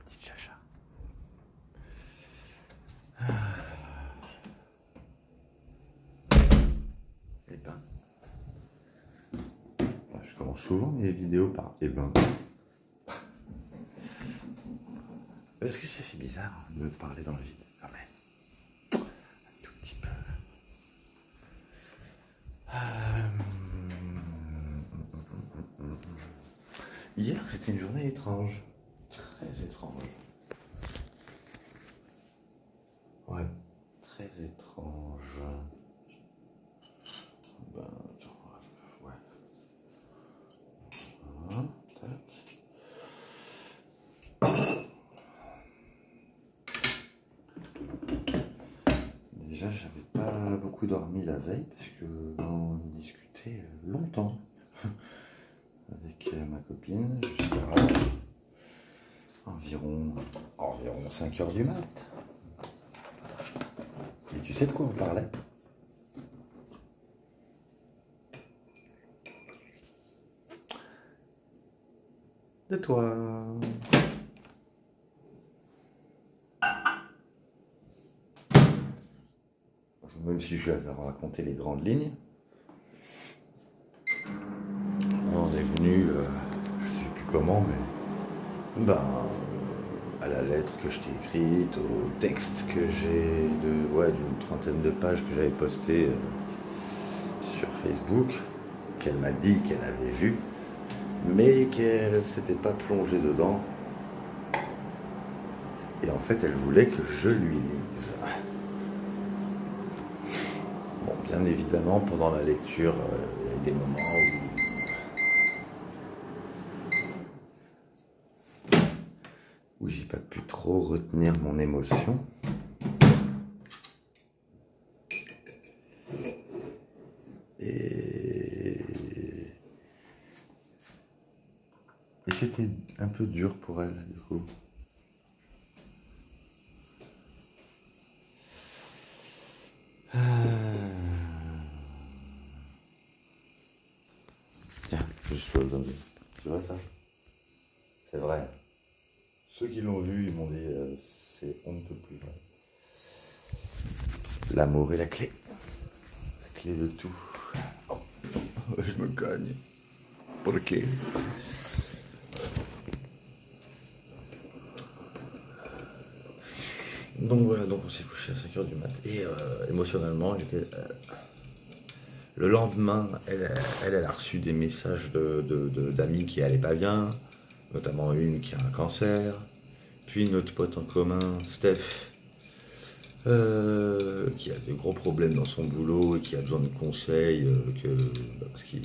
petite chacha. Eh ben. Je commence souvent mes vidéos par eh ben. Parce que ça fait bizarre de me parler dans le vide, quand même. Un tout petit peu. Hier, c'était une journée étrange. Très étrange. Ouais, très étrange. Ben, ouais. Voilà, tac. Déjà, j'avais pas beaucoup dormi la veille parce que on discutait longtemps avec ma copine jusqu'à environ 5 heures du mat. Et tu sais de quoi on parlait? De toi. Même si je vais leur raconter les grandes lignes. On est venu, je sais plus comment, mais à la lettre que je t'ai écrite, au texte que j'ai d'une trentaine de pages que j'avais posté sur Facebook, qu'elle m'a dit qu'elle avait vu, mais qu'elle s'était pas plongée dedans. Et en fait, elle voulait que je lui lise. Bon, bien évidemment, pendant la lecture, il y a eu des moments où j'ai pas pu trop retenir mon émotion. Et c'était un peu dur pour elle, du coup. Tiens, juste le donner. Tu vois ça? C'est vrai. Ceux qui l'ont vu, ils m'ont dit c'est on ne peut plus vrai. L'amour est la clé. La clé de tout. Oh, je me cogne. Pourquoi? Donc voilà, donc on s'est couché à 5 heures du mat. Et émotionnellement, j'étais... Le lendemain, elle a reçu des messages d'amis qui allaient pas bien, notamment une qui a un cancer, puis notre pote en commun, Steph, qui a de gros problèmes dans son boulot et qui a besoin de conseils parce qu'il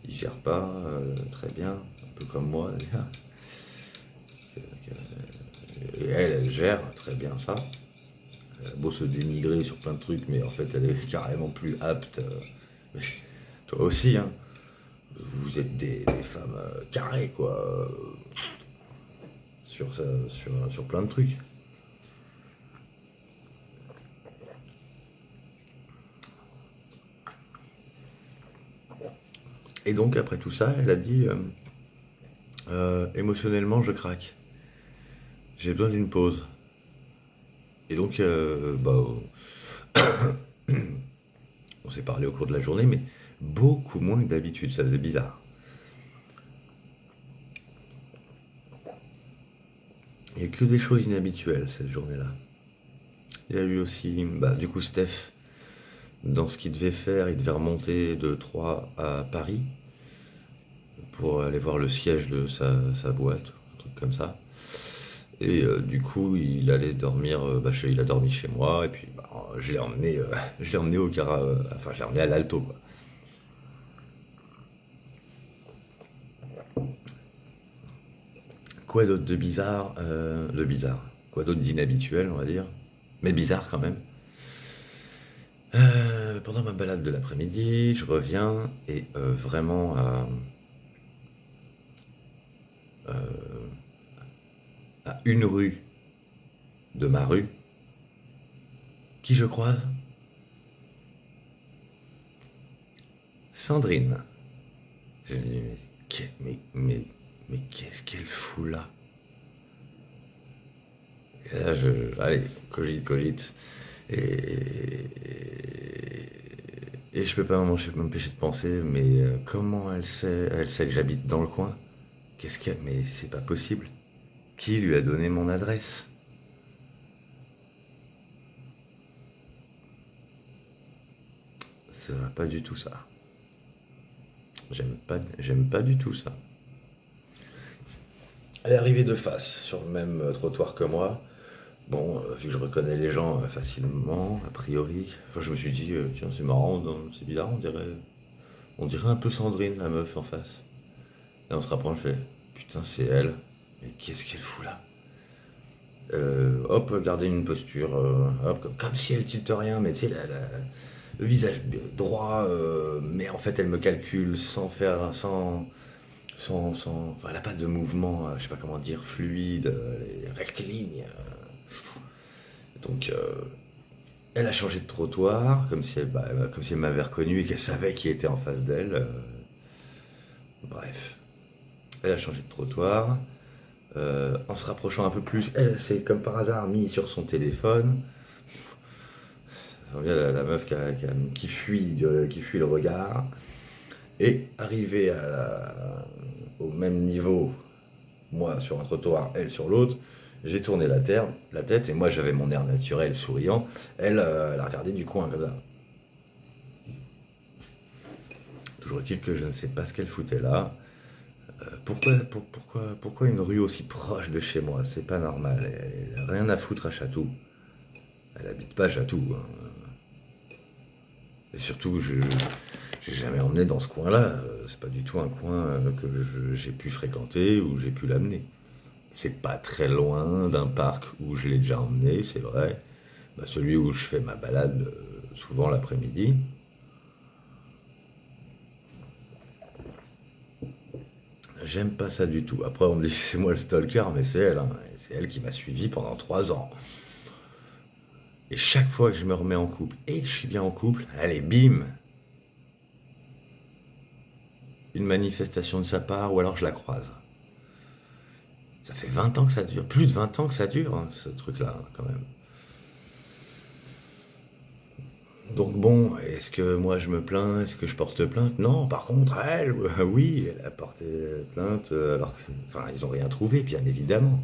gère pas très bien, un peu comme moi d'ailleurs. Et elle gère très bien ça. Elle a beau se dénigrer sur plein de trucs, mais en fait elle est carrément plus apte. Mais toi aussi, hein. Vous êtes des femmes carrées, quoi. Sur plein de trucs. Et donc après tout ça, elle a dit émotionnellement je craque. J'ai besoin d'une pause. Et donc on s'est parlé au cours de la journée, mais beaucoup moins que d'habitude, ça faisait bizarre. Il n'y a que des choses inhabituelles cette journée-là. Il y a eu aussi, du coup, Steph, dans ce qu'il devait faire, il devait remonter de Troyes à Paris pour aller voir le siège de sa boîte, un truc comme ça. Et du coup, il allait dormir, il a dormi chez moi, et puis je l'ai emmené, je l'ai emmené je l'ai emmené à l'Alto, quoi. Quoi d'autre de bizarre? Quoi d'autre d'inhabituel, on va dire, mais bizarre quand même. Pendant ma balade de l'après-midi, je reviens et vraiment à une rue de ma rue, qui je croise? Sandrine. Je me dis, mais qu'est-ce qu'elle fout là? Et là, allez, cogite. Et je peux pas m'empêcher de penser, mais comment elle sait que j'habite dans le coin? Mais c'est pas possible. Qui lui a donné mon adresse? Ça va pas du tout ça. J'aime pas du tout ça. Elle est arrivée de face, sur le même trottoir que moi. Bon, vu que je reconnais les gens facilement, a priori, enfin, je me suis dit, tiens, c'est marrant, c'est bizarre, on dirait un peu Sandrine, la meuf en face. Et on se rapproche, je fais, putain, c'est elle. Mais qu'est-ce qu'elle fout là? Hop, garder une posture, hop, comme si elle tilte rien, mais tu sais, le visage droit, mais en fait, elle me calcule enfin, elle n'a pas de mouvement, je sais pas comment dire, fluide, rectiligne. Donc, elle a changé de trottoir, comme si elle m'avait reconnu et qu'elle savait qui était en face d'elle. Bref, elle a changé de trottoir. En se rapprochant un peu plus, elle s'est comme par hasard mis sur son téléphone. Ça vient la meuf qui fuit le regard. Et arrivée au même niveau, moi sur un trottoir, elle sur l'autre, j'ai tourné la tête et moi j'avais mon air naturel souriant. Elle a regardé du coin comme ça. Toujours est-il que je ne sais pas ce qu'elle foutait là. Pourquoi une rue aussi proche de chez moi? C'est pas normal. Elle a rien à foutre à Chatou. Elle habite pas à Chatou, hein. Et surtout, j'ai jamais emmené dans ce coin-là. C'est pas du tout un coin que j'ai pu fréquenter ou j'ai pu l'amener. C'est pas très loin d'un parc où je l'ai déjà emmené, c'est vrai. Bah, celui où je fais ma balade souvent l'après-midi. J'aime pas ça du tout. Après, on me dit que c'est moi le stalker, mais c'est elle, hein. C'est elle qui m'a suivi pendant 3 ans. Et chaque fois que je me remets en couple et que je suis bien en couple, allez, bim! Une manifestation de sa part, ou alors je la croise. Ça fait 20 ans que ça dure, plus de 20 ans que ça dure, hein, ce truc-là, quand même. Donc bon, est-ce que moi je me plains? Est-ce que je porte plainte? Non, par contre, elle, oui, elle a porté plainte, alors que, enfin, ils ont rien trouvé, bien évidemment.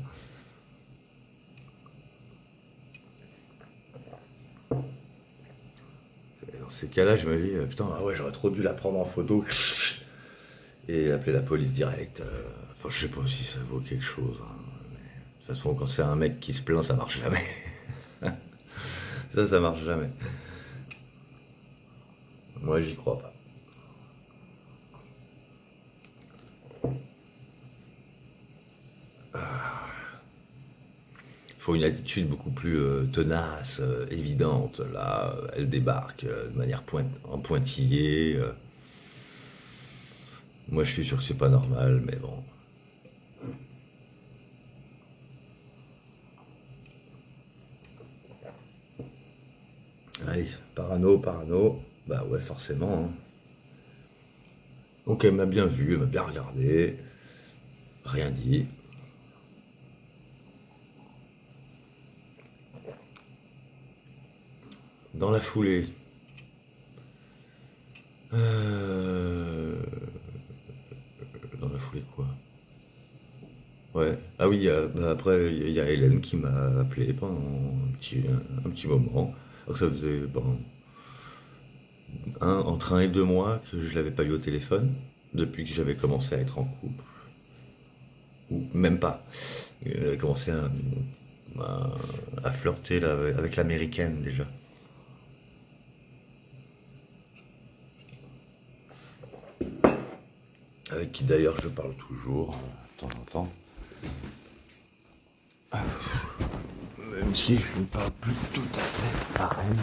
Et dans ces cas-là, je me dis, putain, ah ouais, j'aurais trop dû la prendre en photo et appeler la police directe. Enfin, je sais pas si ça vaut quelque chose, hein. De toute façon, quand c'est un mec qui se plaint, ça marche jamais. Ça marche jamais. Moi, j'y crois pas. Il faut une attitude beaucoup plus tenace, évidente. Là, elle débarque de manière en pointillé. Moi, je suis sûr que c'est pas normal, mais bon. Allez, parano. Bah ouais, forcément, hein. Donc elle m'a bien vu, elle m'a bien regardé, rien dit. Dans la foulée, euh, dans la foulée quoi? Ouais. Ah oui, bah après il y a Hélène qui m'a appelé pendant un petit moment. Alors que ça faisait bon, entre 1 et 2 mois que je l'avais pas eu au téléphone depuis que j'avais commencé à être en couple. Ou même pas. J'avais commencé à flirter là, avec l'américaine déjà. Avec qui d'ailleurs je parle toujours, de temps en temps. Même si je ne parle plus tout à fait pareil.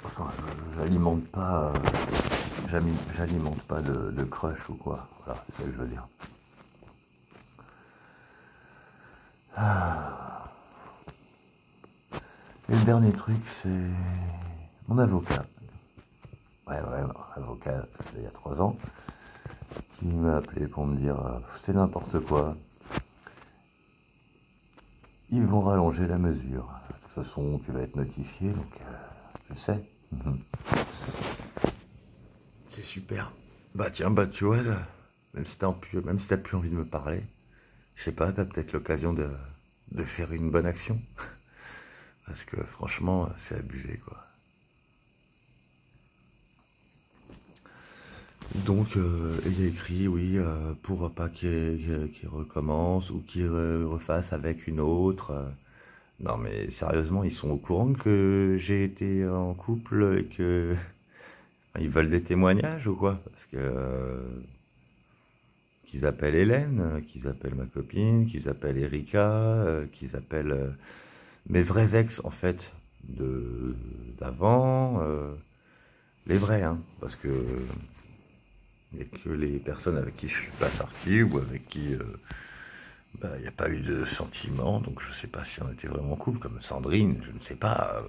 Enfin, j'alimente pas de crush ou quoi. Voilà, c'est ça que je veux dire. Et le dernier truc, c'est mon avocat. Ouais, mon avocat il y a 3 ans, qui m'a appelé pour me dire c'est n'importe quoi. Ils vont rallonger la mesure. De toute façon, tu vas être notifié, donc je sais. C'est super. Bah tiens, bah tu vois, là, même si t'as plus envie de me parler, je sais pas, t'as peut-être l'occasion de faire une bonne action. Parce que franchement, c'est abusé, quoi. Donc, il y a écrit, oui, pour pas qu'il recommence ou qu'il refasse avec une autre. Non, mais sérieusement, ils sont au courant que j'ai été en couple et que ils veulent des témoignages ou quoi? Parce que qu'ils appellent Hélène, qu'ils appellent ma copine, qu'ils appellent Erika, qu'ils appellent mes vrais ex en fait de d'avant, les vrais, hein, parce que il n'y a que les personnes avec qui je suis pas sorti ou avec qui il n'y a pas eu de sentiments, donc je sais pas si on était vraiment en couple, comme Sandrine, je ne sais pas.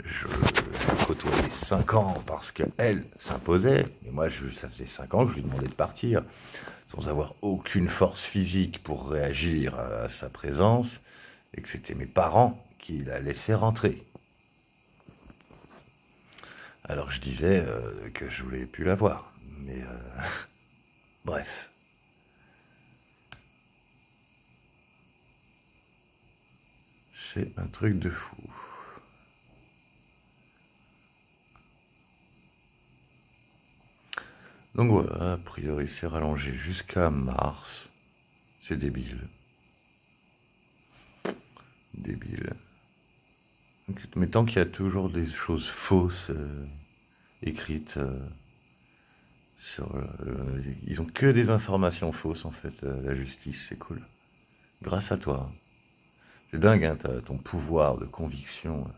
Je l'ai côtoyé 5 ans parce qu'elle s'imposait, mais moi ça faisait 5 ans que je lui demandais de partir, sans avoir aucune force physique pour réagir à sa présence, et que c'était mes parents qui la laissaient rentrer. Alors je disais que je voulais plus la voir, mais bref. C'est un truc de fou. Donc voilà, a priori c'est rallongé jusqu'à mars. C'est débile. Débile. Mais tant qu'il y a toujours des choses fausses écrites sur... ils ont que des informations fausses en fait, la justice, c'est cool. Grâce à toi. C'est dingue, hein, ton pouvoir de conviction,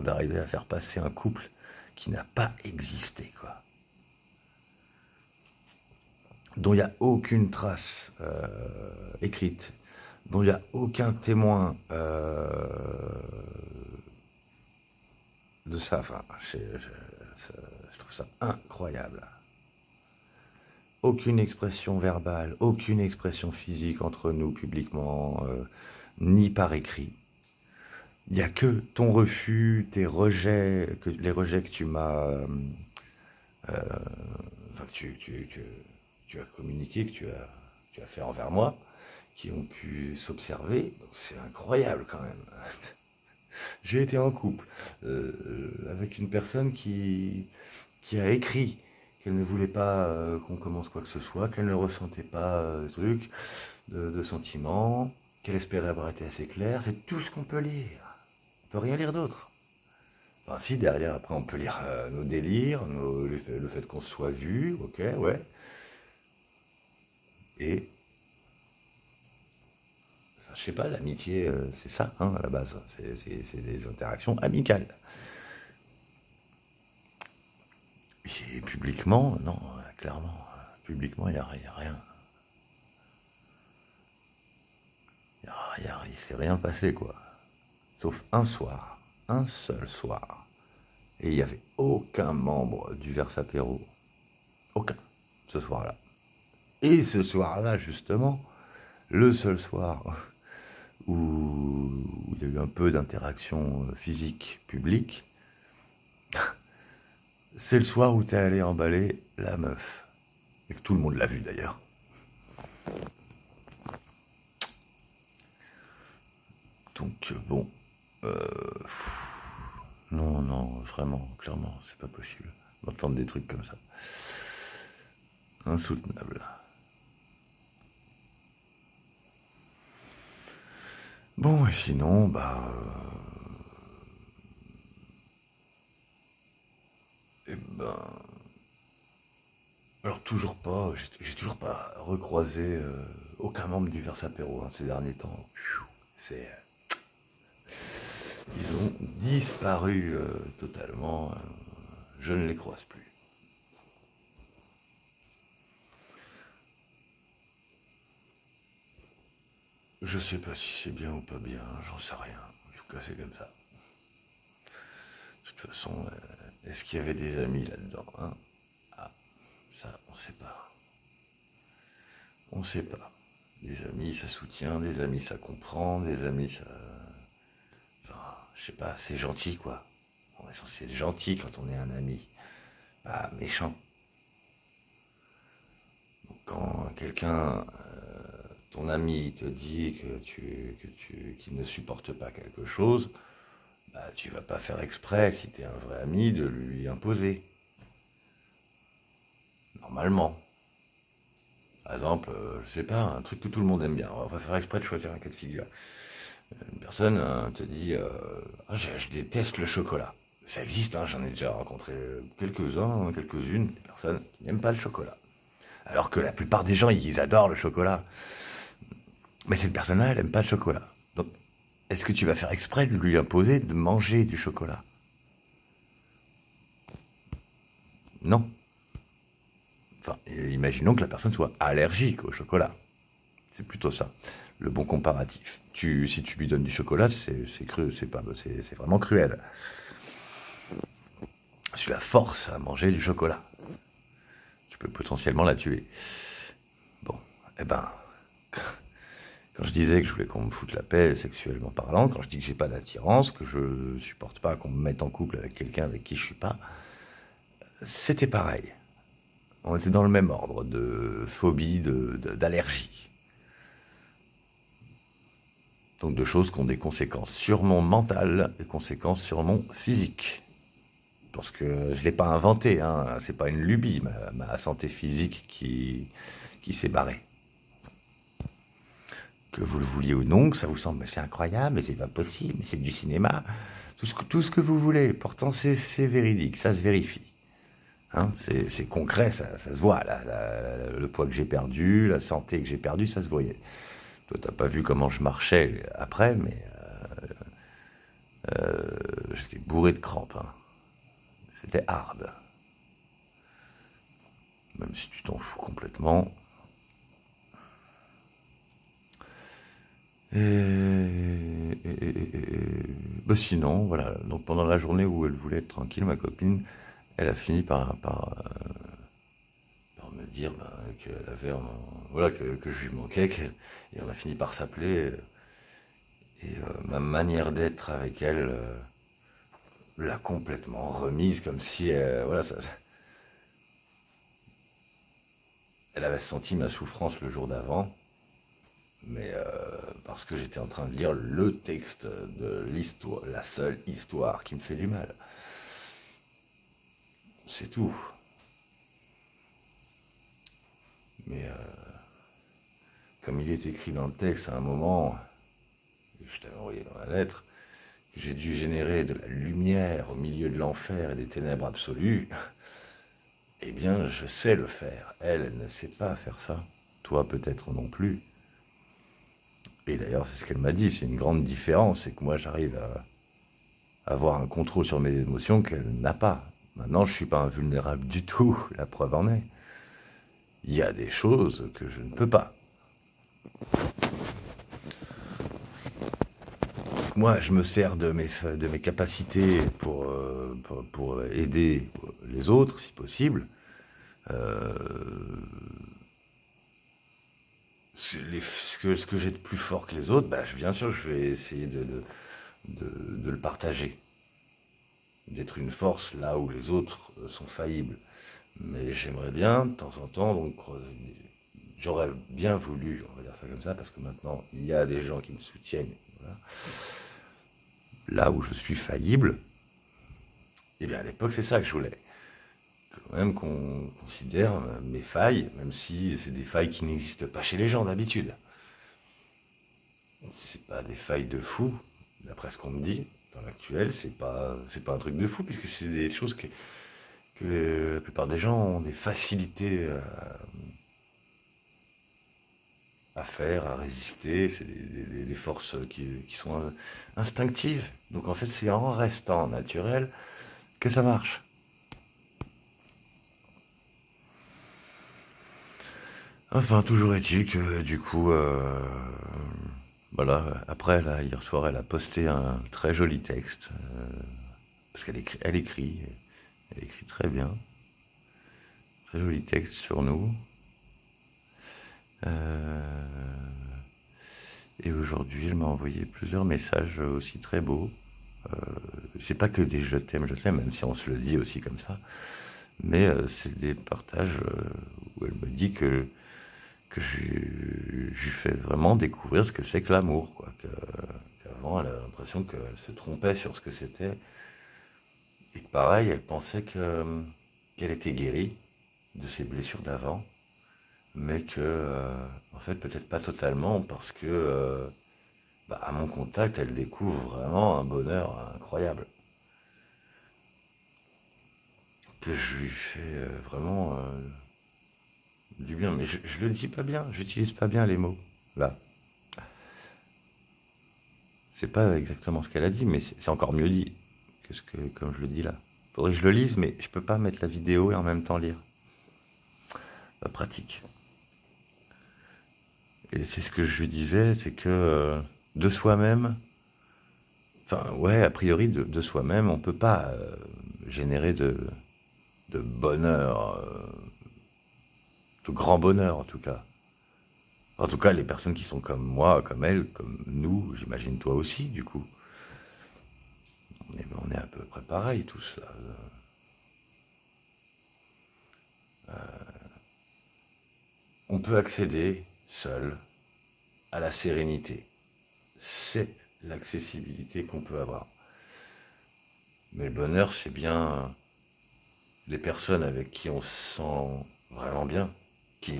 d'arriver à faire passer un couple qui n'a pas existé, quoi. Dont il n'y a aucune trace écrite, dont il n'y a aucun témoin de ça. Enfin, je trouve ça incroyable. Aucune expression verbale, aucune expression physique entre nous publiquement, ni par écrit. Il n'y a que ton refus, tes rejets, les rejets que tu m'as... enfin, tu as communiqué, que tu as fait envers moi, qui ont pu s'observer. C'est incroyable quand même. J'ai été en couple avec une personne qui a écrit qu'elle ne voulait pas qu'on commence quoi que ce soit, qu'elle ne ressentait pas de sentiments, qu'elle espérait avoir été assez claire. C'est tout ce qu'on peut lire. On peut rien lire d'autre. Enfin, si, derrière, après, on peut lire nos délires, le fait qu'on se soit vu, ok, ouais. Et, enfin, je sais pas, l'amitié, c'est ça, hein, à la base. C'est des interactions amicales. Et publiquement, non, clairement, publiquement, il n'y a rien. Il s'est rien passé, quoi. Sauf un soir, un seul soir. Et il n'y avait aucun membre du Versapéro. Aucun, ce soir-là. Et ce soir-là, justement, le seul soir où il y a eu un peu d'interaction physique publique, c'est le soir où t'es allé emballer la meuf. Et que tout le monde l'a vu d'ailleurs. Donc bon, non, vraiment, clairement, c'est pas possible d'entendre des trucs comme ça. Insoutenable. Bon, et sinon, eh ben, alors toujours pas, j'ai toujours pas recroisé aucun membre du Versapéro ces derniers temps. C'est, ils ont disparu totalement. Je ne les croise plus. Je sais pas si c'est bien ou pas bien, j'en sais rien. En tout cas, c'est comme ça. De toute façon, est-ce qu'il y avait des amis là-dedans, hein? Ah, ça, on sait pas. On sait pas. Des amis, ça soutient, des amis, ça comprend, des amis, ça... Enfin, je sais pas, c'est gentil, quoi. On est censé être gentil quand on est un ami. Pas méchant. Donc, quand quelqu'un, ton ami, te dit qu'il ne supporte pas quelque chose, bah, tu vas pas faire exprès, si tu es un vrai ami, de lui imposer. Normalement. Par exemple, je sais pas, un truc que tout le monde aime bien. On va faire exprès de choisir un cas de figure. Une personne te dit ah, je déteste le chocolat. Ça existe, hein, j'en ai déjà rencontré quelques-uns, quelques-unes, des personnes qui n'aiment pas le chocolat. Alors que la plupart des gens, ils adorent le chocolat. Mais cette personne-là, elle n'aime pas le chocolat. Donc, est-ce que tu vas faire exprès de lui imposer de manger du chocolat? Non. Enfin, imaginons que la personne soit allergique au chocolat. C'est plutôt ça, le bon comparatif. Si tu lui donnes du chocolat, c'est cru, c'est vraiment cruel. Tu la forces à manger du chocolat. Tu peux potentiellement la tuer. Bon, eh ben, quand je disais que je voulais qu'on me foute la paix sexuellement parlant, quand je dis que j'ai pas d'attirance, que je supporte pas qu'on me mette en couple avec quelqu'un avec qui je suis pas, c'était pareil. On était dans le même ordre de phobie, d'allergie. Donc de choses qui ont des conséquences sur mon mental, des conséquences sur mon physique. Parce que je ne l'ai pas inventé, hein, c'est pas une lubie, ma santé physique qui s'est barrée. Que vous le vouliez ou non, que ça vous semble, mais c'est incroyable, mais c'est pas possible, mais c'est du cinéma, tout ce que vous voulez, pourtant c'est véridique, ça se vérifie. Hein, c'est concret, ça se voit, le poids que j'ai perdu, la santé que j'ai perdue, ça se voyait. Toi, t'as pas vu comment je marchais après, mais j'étais bourré de crampes. Hein. C'était hard. Même si tu t'en fous complètement. Bah sinon, voilà. Donc pendant la journée où elle voulait être tranquille, ma copine, elle a fini par me dire qu'elle avait, voilà, que je lui manquais, et on a fini par s'appeler. Et ma manière d'être avec elle l'a complètement remise, comme si, voilà, elle avait senti ma souffrance le jour d'avant, mais parce que j'étais en train de lire le texte de l'histoire, la seule histoire qui me fait du mal. C'est tout. Mais comme il est écrit dans le texte à un moment, je t'avais envoyé dans la lettre, que j'ai dû générer de la lumière au milieu de l'enfer et des ténèbres absolues, eh bien, je sais le faire. Elle ne sait pas faire ça. Toi, peut-être non plus. Et d'ailleurs, c'est ce qu'elle m'a dit. C'est une grande différence. C'est que moi, j'arrive à avoir un contrôle sur mes émotions qu'elle n'a pas. Maintenant, je ne suis pas invulnérable du tout. La preuve en est. Il y a des choses que je ne peux pas. Moi, je me sers de mes capacités pour aider les autres, si possible. Ce que j'ai de plus fort que les autres, bah, bien sûr, je vais essayer de le partager. D'être une force là où les autres sont faillibles. Mais j'aimerais bien, de temps en temps, donc j'aurais bien voulu, on va dire ça comme ça, parce que maintenant, il y a des gens qui me soutiennent. Voilà. Là où je suis faillible, eh bien à l'époque, c'est ça que je voulais. Quand même qu'on considère mes failles, même si c'est des failles qui n'existent pas chez les gens d'habitude. C'est pas des failles de fou, d'après ce qu'on me dit. Dans l'actuel, c'est pas un truc de fou, puisque c'est des choses que la plupart des gens ont des facilités à faire, à résister. C'est des forces qui sont instinctives. Donc en fait, c'est en restant naturel que ça marche. Enfin, toujours est-il que du coup, voilà, après, là, hier soir, elle a posté un très joli texte, parce elle écrit très bien, très joli texte sur nous. Euh, Et aujourd'hui, elle m'a envoyé plusieurs messages aussi très beaux. C'est pas que des je t'aime, même si on se le dit aussi comme ça. Mais c'est des partages où elle me dit que je lui fais vraiment découvrir ce que c'est que l'amour, quoi. Qu'avant, elle a l'impression qu'elle se trompait sur ce que c'était. Et que pareil, elle pensait qu'elle était guérie de ses blessures d'avant. Mais que, en fait, peut-être pas totalement, parce que, à mon contact, elle découvre vraiment un bonheur incroyable. Que je lui fais vraiment du bien. Mais je le dis pas bien, j'utilise pas bien les mots, là. C'est pas exactement ce qu'elle a dit, mais c'est encore mieux dit que ce que, comme je le dis là. Faudrait que je le lise, mais je peux pas mettre la vidéo et en même temps lire. Pas pratique. Et c'est ce que je lui disais, c'est que de soi-même, enfin ouais, a priori de soi-même, on peut pas générer de bonheur, de grand bonheur en tout cas. En tout cas, les personnes qui sont comme moi, comme elle, comme nous, j'imagine toi aussi, du coup. On est à peu près pareil tous là. On peut accéder seul à la sérénité. C'est l'accessibilité qu'on peut avoir. Mais le bonheur, c'est bien les personnes avec qui on se sent vraiment bien, qui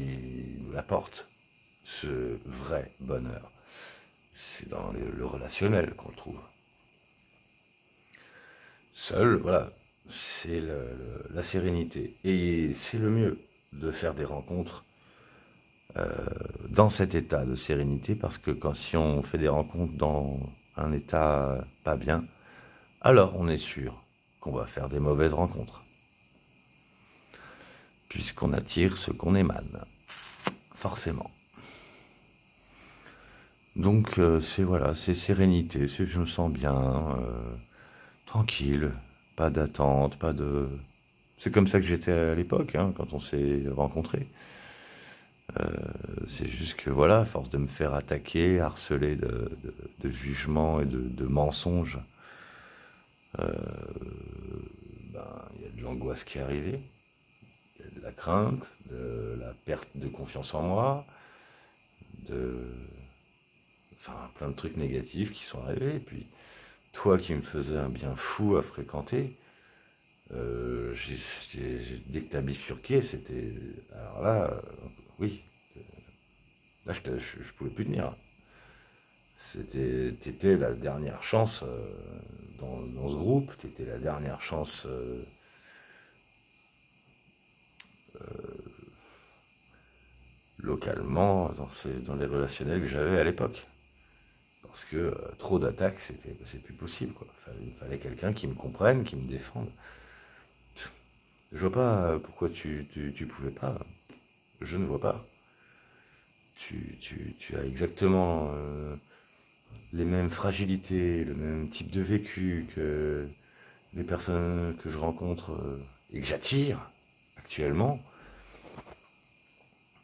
nous l'apportent, ce vrai bonheur. C'est dans le relationnel qu'on le trouve. Seul, voilà, c'est la sérénité. Et c'est le mieux de faire des rencontres dans cet état de sérénité, parce que si on fait des rencontres dans un état pas bien, alors on est sûr qu'on va faire des mauvaises rencontres, puisqu'on attire ce qu'on émane, forcément. Donc c'est sérénité, je me sens bien, tranquille, pas d'attente, pas de... C'est comme ça que j'étais à l'époque, hein, quand on s'est rencontrés. C'est juste que voilà, à force de me faire attaquer, harceler de jugements et de mensonges, il y a de l'angoisse qui est arrivée, il y a de la crainte, de la perte de confiance en moi, plein de trucs négatifs qui sont arrivés. Et puis toi qui me faisais un bien fou à fréquenter, dès que t'as bifurqué, c'était... Alors là, oui, là je pouvais plus tenir. T'étais la dernière chance dans ce groupe, t'étais la dernière chance localement dans les relationnels que j'avais à l'époque. Parce que trop d'attaques, c'est plus possible, quoi. Il fallait quelqu'un qui me comprenne, qui me défende. Je vois pas pourquoi tu pouvais pas. Je ne vois pas. Tu as exactement les mêmes fragilités, le même type de vécu que les personnes que je rencontre et que j'attire actuellement.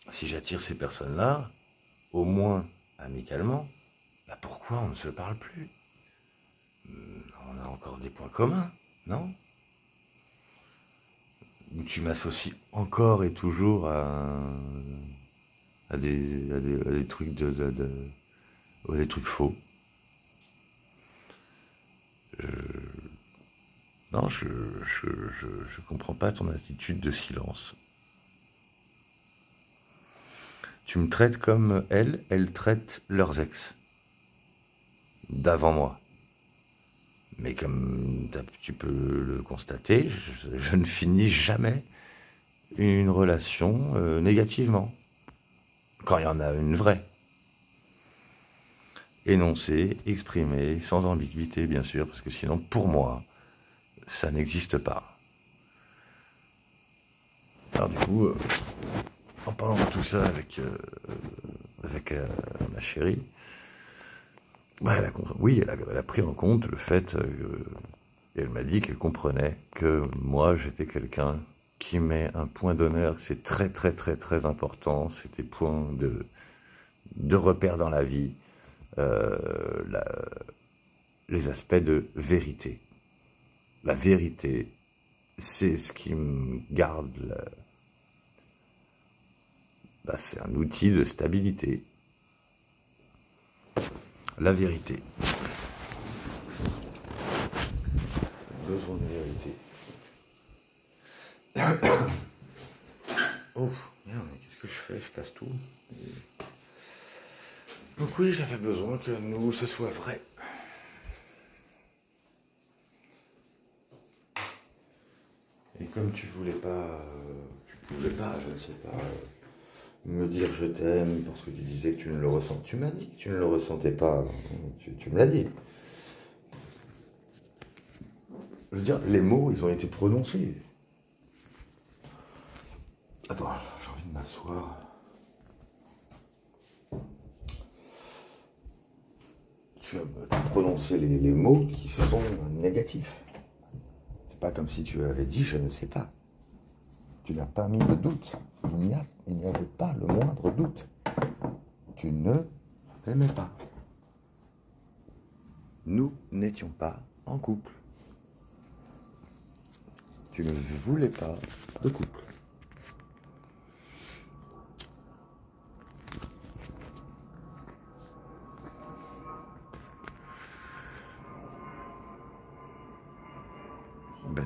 Si j'attire ces personnes-là, au moins amicalement, pourquoi on ne se parle plus? On a encore des points communs, non? Ou tu m'associes encore et toujours à des trucs des trucs faux. Non, je comprends pas ton attitude de silence. Tu me traites comme elles traitent leurs ex. D'avant moi. Mais comme tu peux le constater, je ne finis jamais une relation négativement. Quand il y en a une vraie. Énoncée, exprimée, sans ambiguïté bien sûr, parce que sinon pour moi, ça n'existe pas. Alors du coup, en parlant de tout ça avec ma chérie, elle a pris en compte le fait, et elle m'a dit qu'elle comprenait que moi j'étais quelqu'un qui met un point d'honneur, c'est très très très très important, c'est des points de repère dans la vie, euh, la, les aspects de vérité. La vérité, c'est ce qui me garde, c'est un outil de stabilité. La vérité. Besoin de vérité. Oh, merde, mais qu'est-ce que je fais? Je casse tout. Donc oui, j'avais besoin que nous, ce soit vrai. Et comme tu voulais pas, je ne sais pas, me dire je t'aime parce que tu disais que tu ne le ressens. Tu m'as dit que tu ne le ressentais pas. Tu me l'as dit. Je veux dire, les mots, ils ont été prononcés. Attends, j'ai envie de m'asseoir. Tu as prononcé les mots qui sont négatifs. C'est pas comme si tu avais dit je ne sais pas. Tu n'as pas mis de doute. Il n'y avait pas le moindre doute. Tu ne t'aimais pas. Nous n'étions pas en couple. Tu ne voulais pas de couple.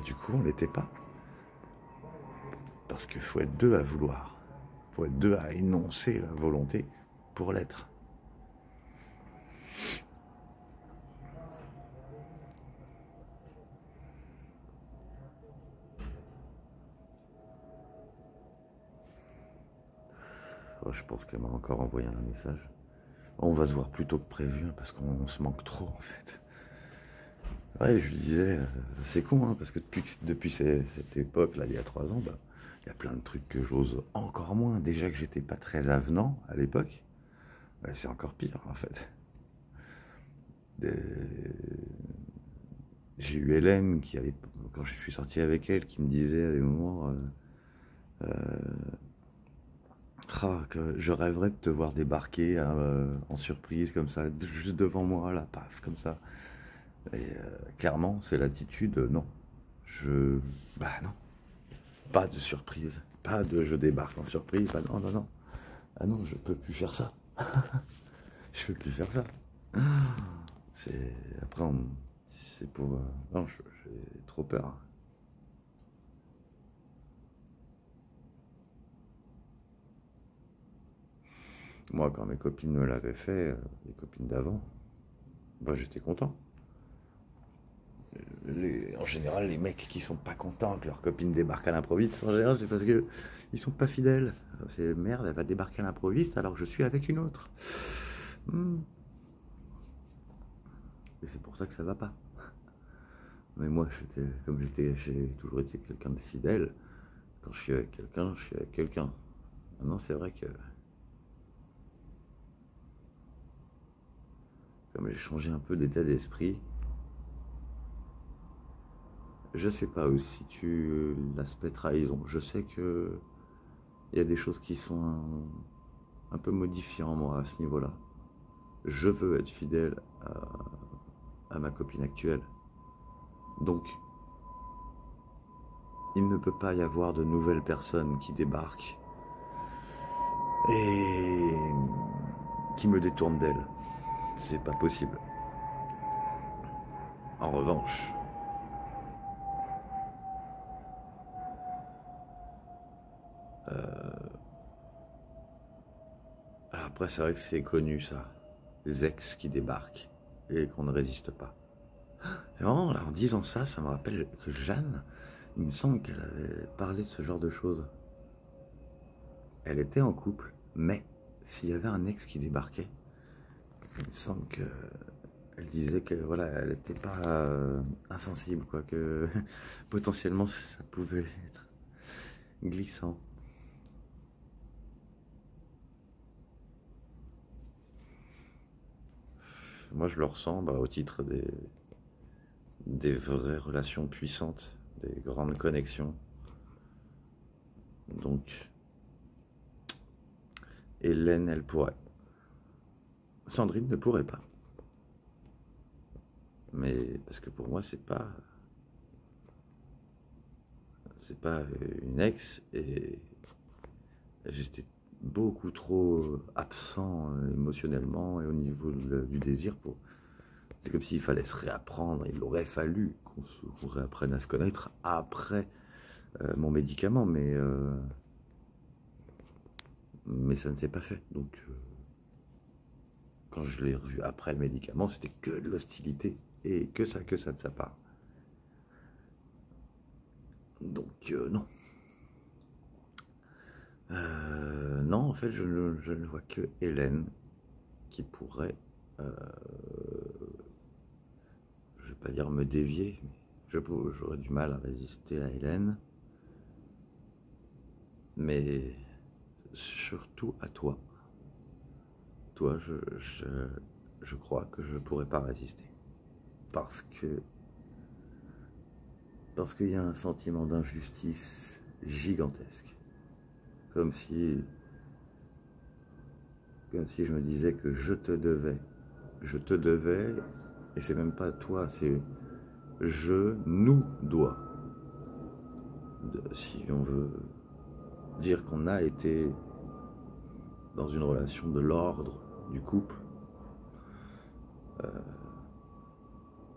Du coup, on l'était pas. Parce qu'il faut être deux à vouloir. Il faut être deux à énoncer la volonté pour l'être. Je pense qu'elle m'a encore envoyé un message. On va se voir plus tôt que prévu, parce qu'on se manque trop, en fait. Ouais, je lui disais, c'est con, hein, parce que depuis cette époque-là, il y a 3 ans, il y a plein de trucs que j'ose encore moins. Déjà que j'étais pas très avenant à l'époque, c'est encore pire, en fait. J'ai eu Hélène, quand je suis sorti avec elle, qui me disait à des moments... que je rêverais de te voir débarquer en surprise comme ça, juste devant moi, là, paf, comme ça. Et clairement, c'est l'attitude, non. Non. Pas de surprise. Pas de je débarque en surprise. Non, non, non. Ah non, je peux plus faire ça. Je peux plus faire ça. Après, c'est pour... non, j'ai trop peur. Moi, quand mes copines me l'avaient fait, les copines d'avant, j'étais content. En général, les mecs qui sont pas contents que leur copine débarque à l'improviste, en général, c'est parce que ils sont pas fidèles. C'est merde, elle va débarquer à l'improviste alors que je suis avec une autre. Et c'est pour ça que ça va pas. Mais moi, j'ai toujours été quelqu'un de fidèle. Quand je suis avec quelqu'un, je suis avec quelqu'un. Maintenant, c'est vrai que comme j'ai changé un peu d'état d'esprit, je sais pas où se situe l'aspect trahison. Je sais que il y a des choses qui sont un peu modifiées en moi à ce niveau-là. Je veux être fidèle à ma copine actuelle. Donc, il ne peut pas y avoir de nouvelles personnes qui débarquent et qui me détournent d'elle. C'est pas possible. En revanche, alors après c'est vrai que c'est connu ça, les ex qui débarquent et qu'on ne résiste pas. C'est vraiment, là, en disant ça, ça me rappelle que Jeanne, il me semble qu'elle avait parlé de ce genre de choses. Elle était en couple, mais s'il y avait un ex qui débarquait, il me semble qu'elle disait que voilà, elle n'était pas insensible, quoi, que potentiellement ça pouvait être glissant. Moi, je le ressens au titre des vraies relations puissantes, des grandes connexions. Donc, Hélène, elle pourrait. Sandrine ne pourrait pas. Mais parce que pour moi, c'est pas une ex, et j'étais beaucoup trop absent émotionnellement et au niveau du désir pour. C'est comme s'il fallait se réapprendre. Il aurait fallu qu'on réapprenne à se connaître après mon médicament, mais ça ne s'est pas fait. Donc, quand je l'ai revu après le médicament, c'était que de l'hostilité et que ça de sa part. Donc, non. Non, en fait, je ne vois que Hélène qui pourrait, je vais pas dire me dévier, mais j'aurais du mal à résister à Hélène. Mais surtout à toi. Toi, je crois que je ne pourrais pas résister. Parce qu'il y a un sentiment d'injustice gigantesque. Comme si je me disais que je te devais, et c'est même pas toi, c'est je nous dois. Si on veut dire qu'on a été dans une relation de l'ordre du couple,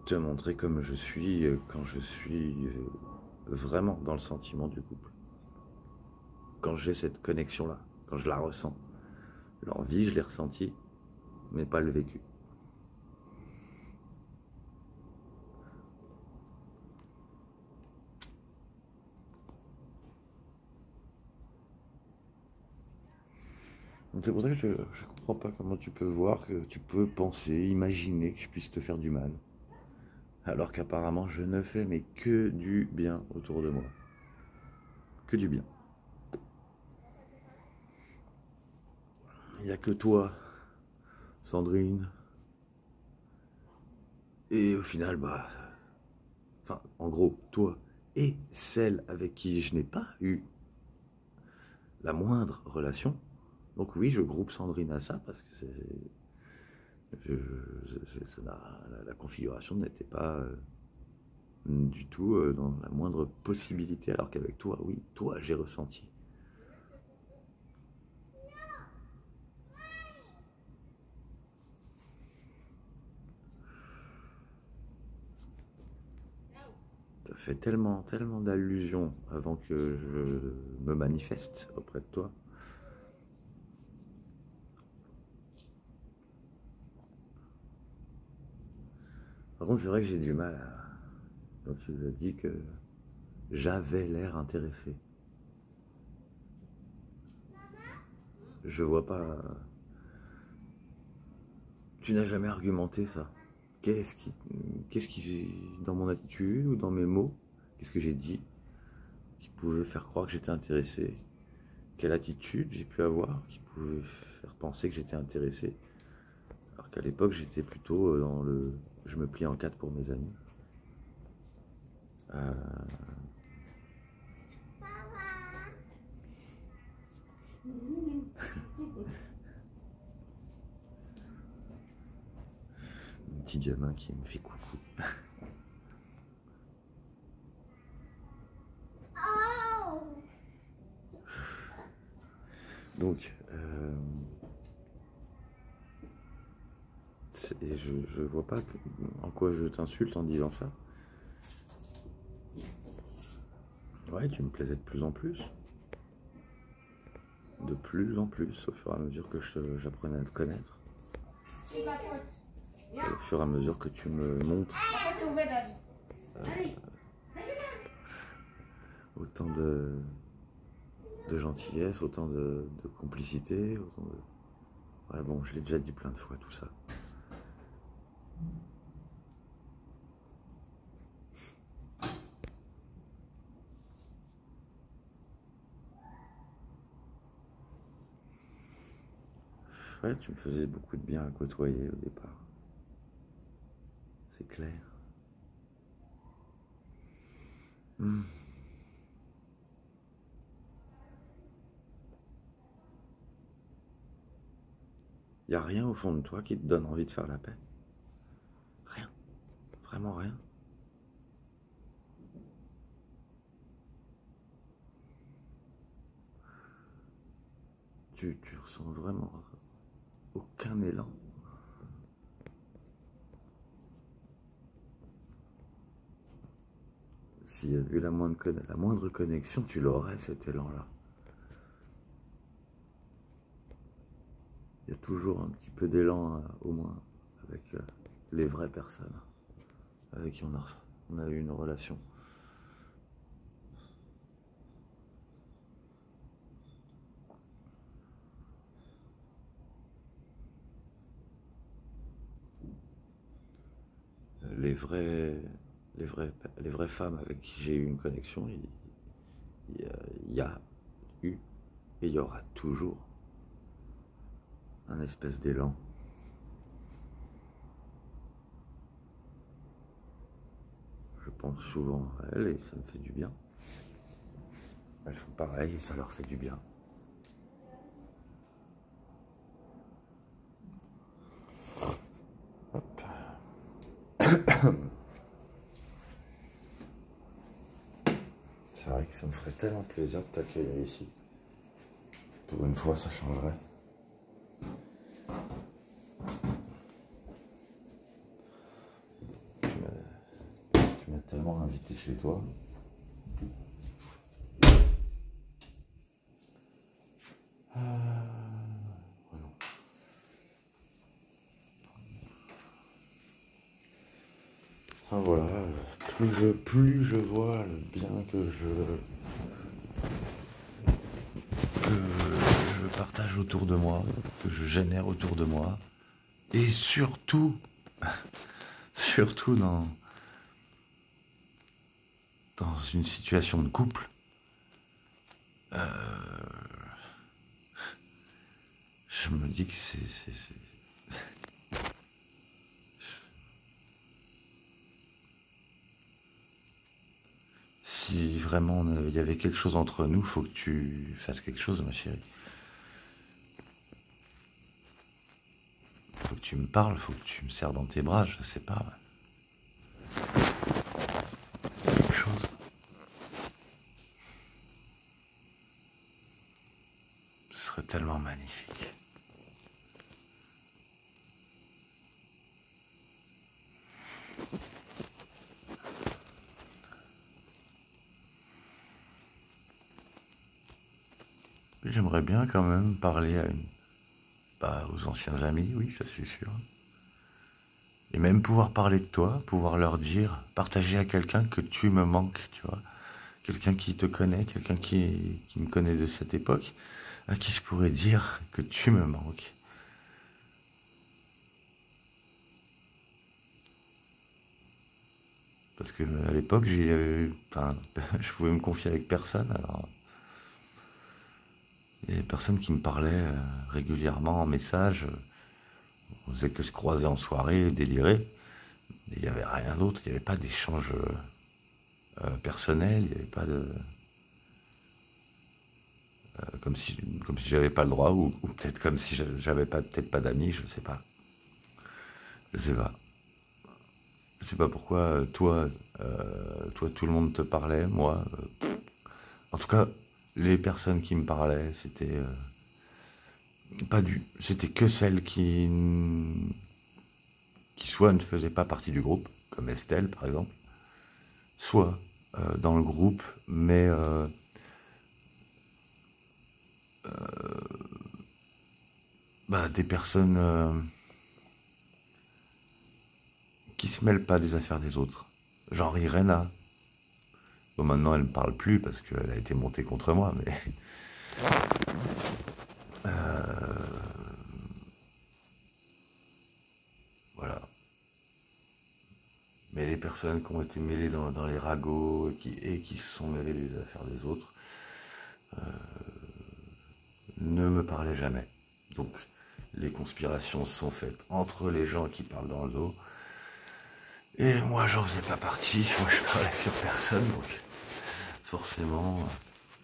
te montrer comme je suis quand je suis vraiment dans le sentiment du couple. Quand j'ai cette connexion-là, quand je la ressens. L'envie, je l'ai ressentie, mais pas le vécu. C'est pour ça que je comprends pas comment tu peux voir, que tu peux penser, imaginer que je puisse te faire du mal. Alors qu'apparemment, je ne fais mais que du bien autour de moi. Que du bien. Il n'y a que toi, Sandrine. Et au final, enfin, en gros, toi et celle avec qui je n'ai pas eu la moindre relation. Donc oui, je groupe Sandrine à ça parce que la configuration n'était pas du tout dans la moindre possibilité, alors qu'avec toi, oui, toi, j'ai ressenti. Tu as fait tellement d'allusions avant que je me manifeste auprès de toi. Par contre, c'est vrai que j'ai du mal à... Donc tu as dit que j'avais l'air intéressé. Je vois pas... Tu n'as jamais argumenté ça. Qu'est-ce qui, dans mon attitude ou dans mes mots, qu'est-ce que j'ai dit qui pouvait faire croire que j'étais intéressé? Quelle attitude j'ai pu avoir qui pouvait faire penser que j'étais intéressé? Alors qu'à l'époque, j'étais plutôt dans le... Je me plie en quatre pour mes amis. Un petit gamin qui me fait coucou. Donc, et je vois pas en quoi je t'insulte en disant ça. Ouais, tu me plaisais de plus en plus. De plus en plus, au fur et à mesure que j'apprenais à te connaître. Et au fur et à mesure que tu me montres autant de gentillesse, autant de complicité, autant de... Ouais, bon, je l'ai déjà dit plein de fois, tout ça. Ouais, tu me faisais beaucoup de bien à côtoyer au départ. C'est clair. Il n'y a rien au fond de toi qui te donne envie de faire la paix. Rien. Vraiment rien. Tu ressens vraiment aucun élan. S'il y avait eu la moindre connexion, tu l'aurais, cet élan-là. Il y a toujours un petit peu d'élan, au moins, avec les vraies personnes avec qui on a eu une relation. Les vraies femmes avec qui j'ai eu une connexion, il y a eu et il y aura toujours un espèce d'élan. Je pense souvent à elles et ça me fait du bien. Elles font pareil et ça leur fait du bien. Hop. C'est vrai que ça me ferait tellement plaisir de t'accueillir ici. Pour une fois, ça changerait. Tu m'as tellement invité chez toi. Voilà. Enfin voilà, plus je vois le bien que je partage autour de moi, que je génère autour de moi, et surtout dans une situation de couple, je me dis que c'est si vraiment il y avait quelque chose entre nous, faut que tu fasses quelque chose, ma chérie. Faut que tu me parles, faut que tu me serres dans tes bras, je sais pas. Quelque chose. Ce serait tellement magnifique. J'aimerais bien quand même parler aux anciens amis, oui, ça c'est sûr. Et même pouvoir parler de toi, pouvoir leur dire, partager à quelqu'un que tu me manques, tu vois. Quelqu'un qui te connaît, quelqu'un qui me connaît de cette époque, à qui je pourrais dire que tu me manques. Parce que à l'époque, je pouvais me confier avec personne, alors il y avait personne qui me parlait régulièrement en message. On faisait que se croiser en soirée, délirer. Il n'y avait rien d'autre, il n'y avait pas d'échange personnel, il n'y avait pas de... comme si j'avais pas le droit, ou peut-être comme si j'avais peut-être pas d'amis, je sais pas. Je sais pas. Je sais pas pourquoi toi tout le monde te parlait, moi. En tout cas, les personnes qui me parlaient, c'était c'était que celles qui soit ne faisaient pas partie du groupe, comme Estelle par exemple, soit dans le groupe, mais des personnes qui se mêlent pas des affaires des autres. Genre Irena. Bon, maintenant elle me parle plus parce qu'elle a été montée contre moi, mais voilà. Mais les personnes qui ont été mêlées dans les ragots et qui se sont mêlées des affaires des autres ne me parlaient jamais. Donc les conspirations sont faites entre les gens qui parlent dans le dos. Et moi j'en faisais pas partie, moi je parlais sur personne, donc forcément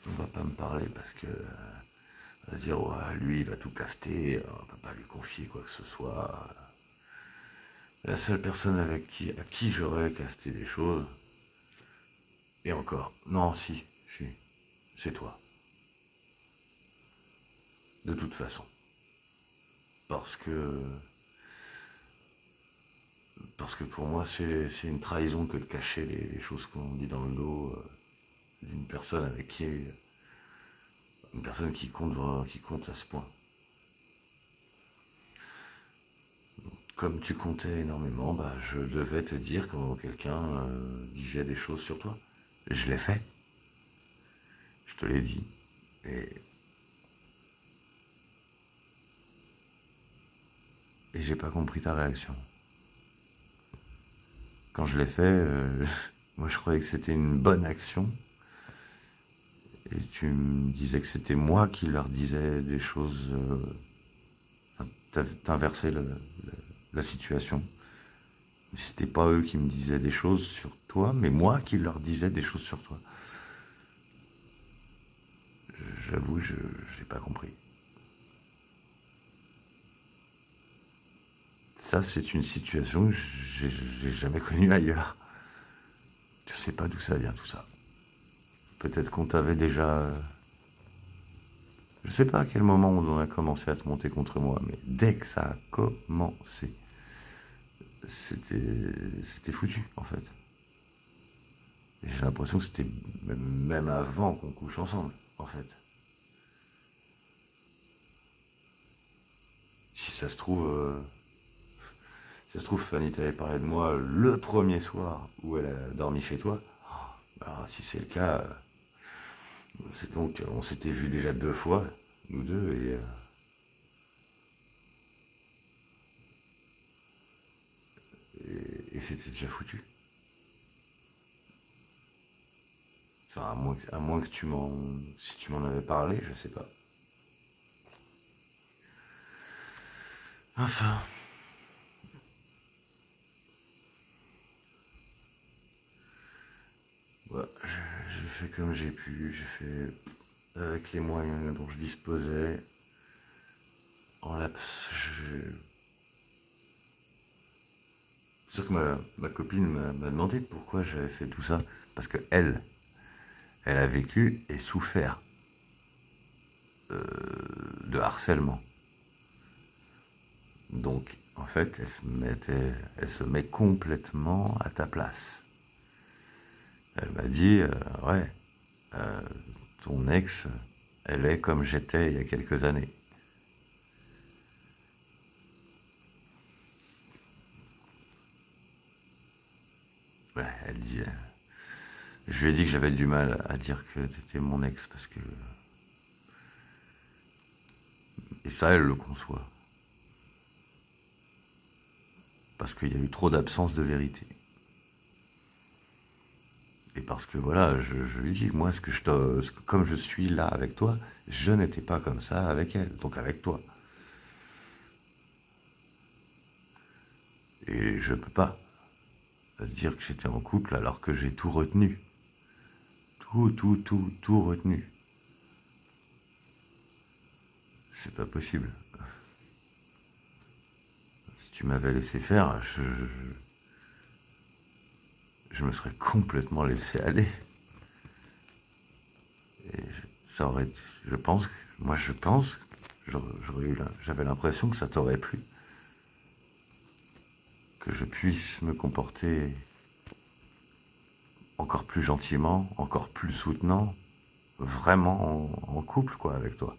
on va pas me parler parce que À dire, ouais, lui, il va tout cafeter, on peut pas lui confier quoi que ce soit. La seule personne à qui j'aurais cafeté des choses, et encore, non, si, c'est toi. De toute façon. Parce que, parce que pour moi, c'est une trahison que de cacher les choses qu'on dit dans le dos d'une personne avec qui, une personne qui compte à ce point. Comme tu comptais énormément, bah, je devais te dire quand quelqu'un disait des choses sur toi. Je l'ai fait. Je te l'ai dit. Et, et j'ai pas compris ta réaction. Quand je l'ai fait, moi je croyais que c'était une bonne action. Et tu me disais que c'était moi qui leur disais des choses. T'inversais la situation. C'était pas eux qui me disaient des choses sur toi, mais moi qui leur disais des choses sur toi. J'avoue, je n'ai pas compris. Ça, c'est une situation que j'ai jamais connue ailleurs. Je sais pas d'où ça vient tout ça. Peut-être qu'on t'avait déjà. Je sais pas à quel moment on a commencé à te monter contre moi, mais dès que ça a commencé, c'était foutu en fait. Et j'ai l'impression que c'était même avant qu'on couche ensemble, en fait. Si ça se trouve, Fanny t'avait parlé de moi le premier soir où elle a dormi chez toi. Bah, si c'est le cas, c'est donc on s'était vu déjà 2 fois, nous deux, et c'était déjà foutu. Enfin, à moins que si tu m'en avais parlé, je sais pas. Enfin, ouais, j'ai fait comme j'ai pu, j'ai fait avec les moyens dont je disposais. En laps, c'est sûr que ma copine m'a demandé pourquoi j'avais fait tout ça. Parce que elle a vécu et souffert de harcèlement. Donc, en fait, elle se met complètement à ta place. Elle m'a dit, ouais, euh, ton ex, elle est comme j'étais il y a quelques années. Ouais, elle dit, je lui ai dit que j'avais du mal à dire que t'étais mon ex parce que, et ça, elle le conçoit. Parce qu'il y a eu trop d'absence de vérité. Et parce que voilà, je lui dis, moi, comme je suis là avec toi, je n'étais pas comme ça avec elle, donc avec toi. Et je peux pas dire que j'étais en couple alors que j'ai tout retenu. Tout retenu. C'est pas possible. Si tu m'avais laissé faire, je me serais complètement laissé aller. Et ça aurait été, je pense, j'avais l'impression que ça t'aurait plu. Que je puisse me comporter encore plus gentiment, encore plus soutenant, vraiment en couple, quoi, avec toi.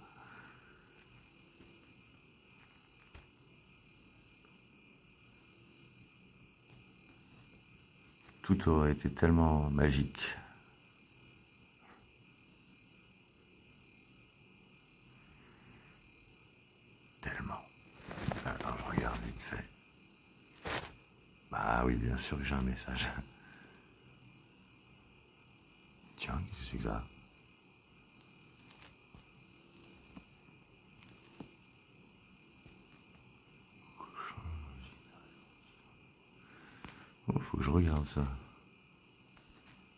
Tout aurait été tellement magique. Tellement. Attends, je regarde vite fait. Bah oui, bien sûr que j'ai un message. Tiens, qu'est-ce que c'est que ça? Oh, faut que je regarde ça.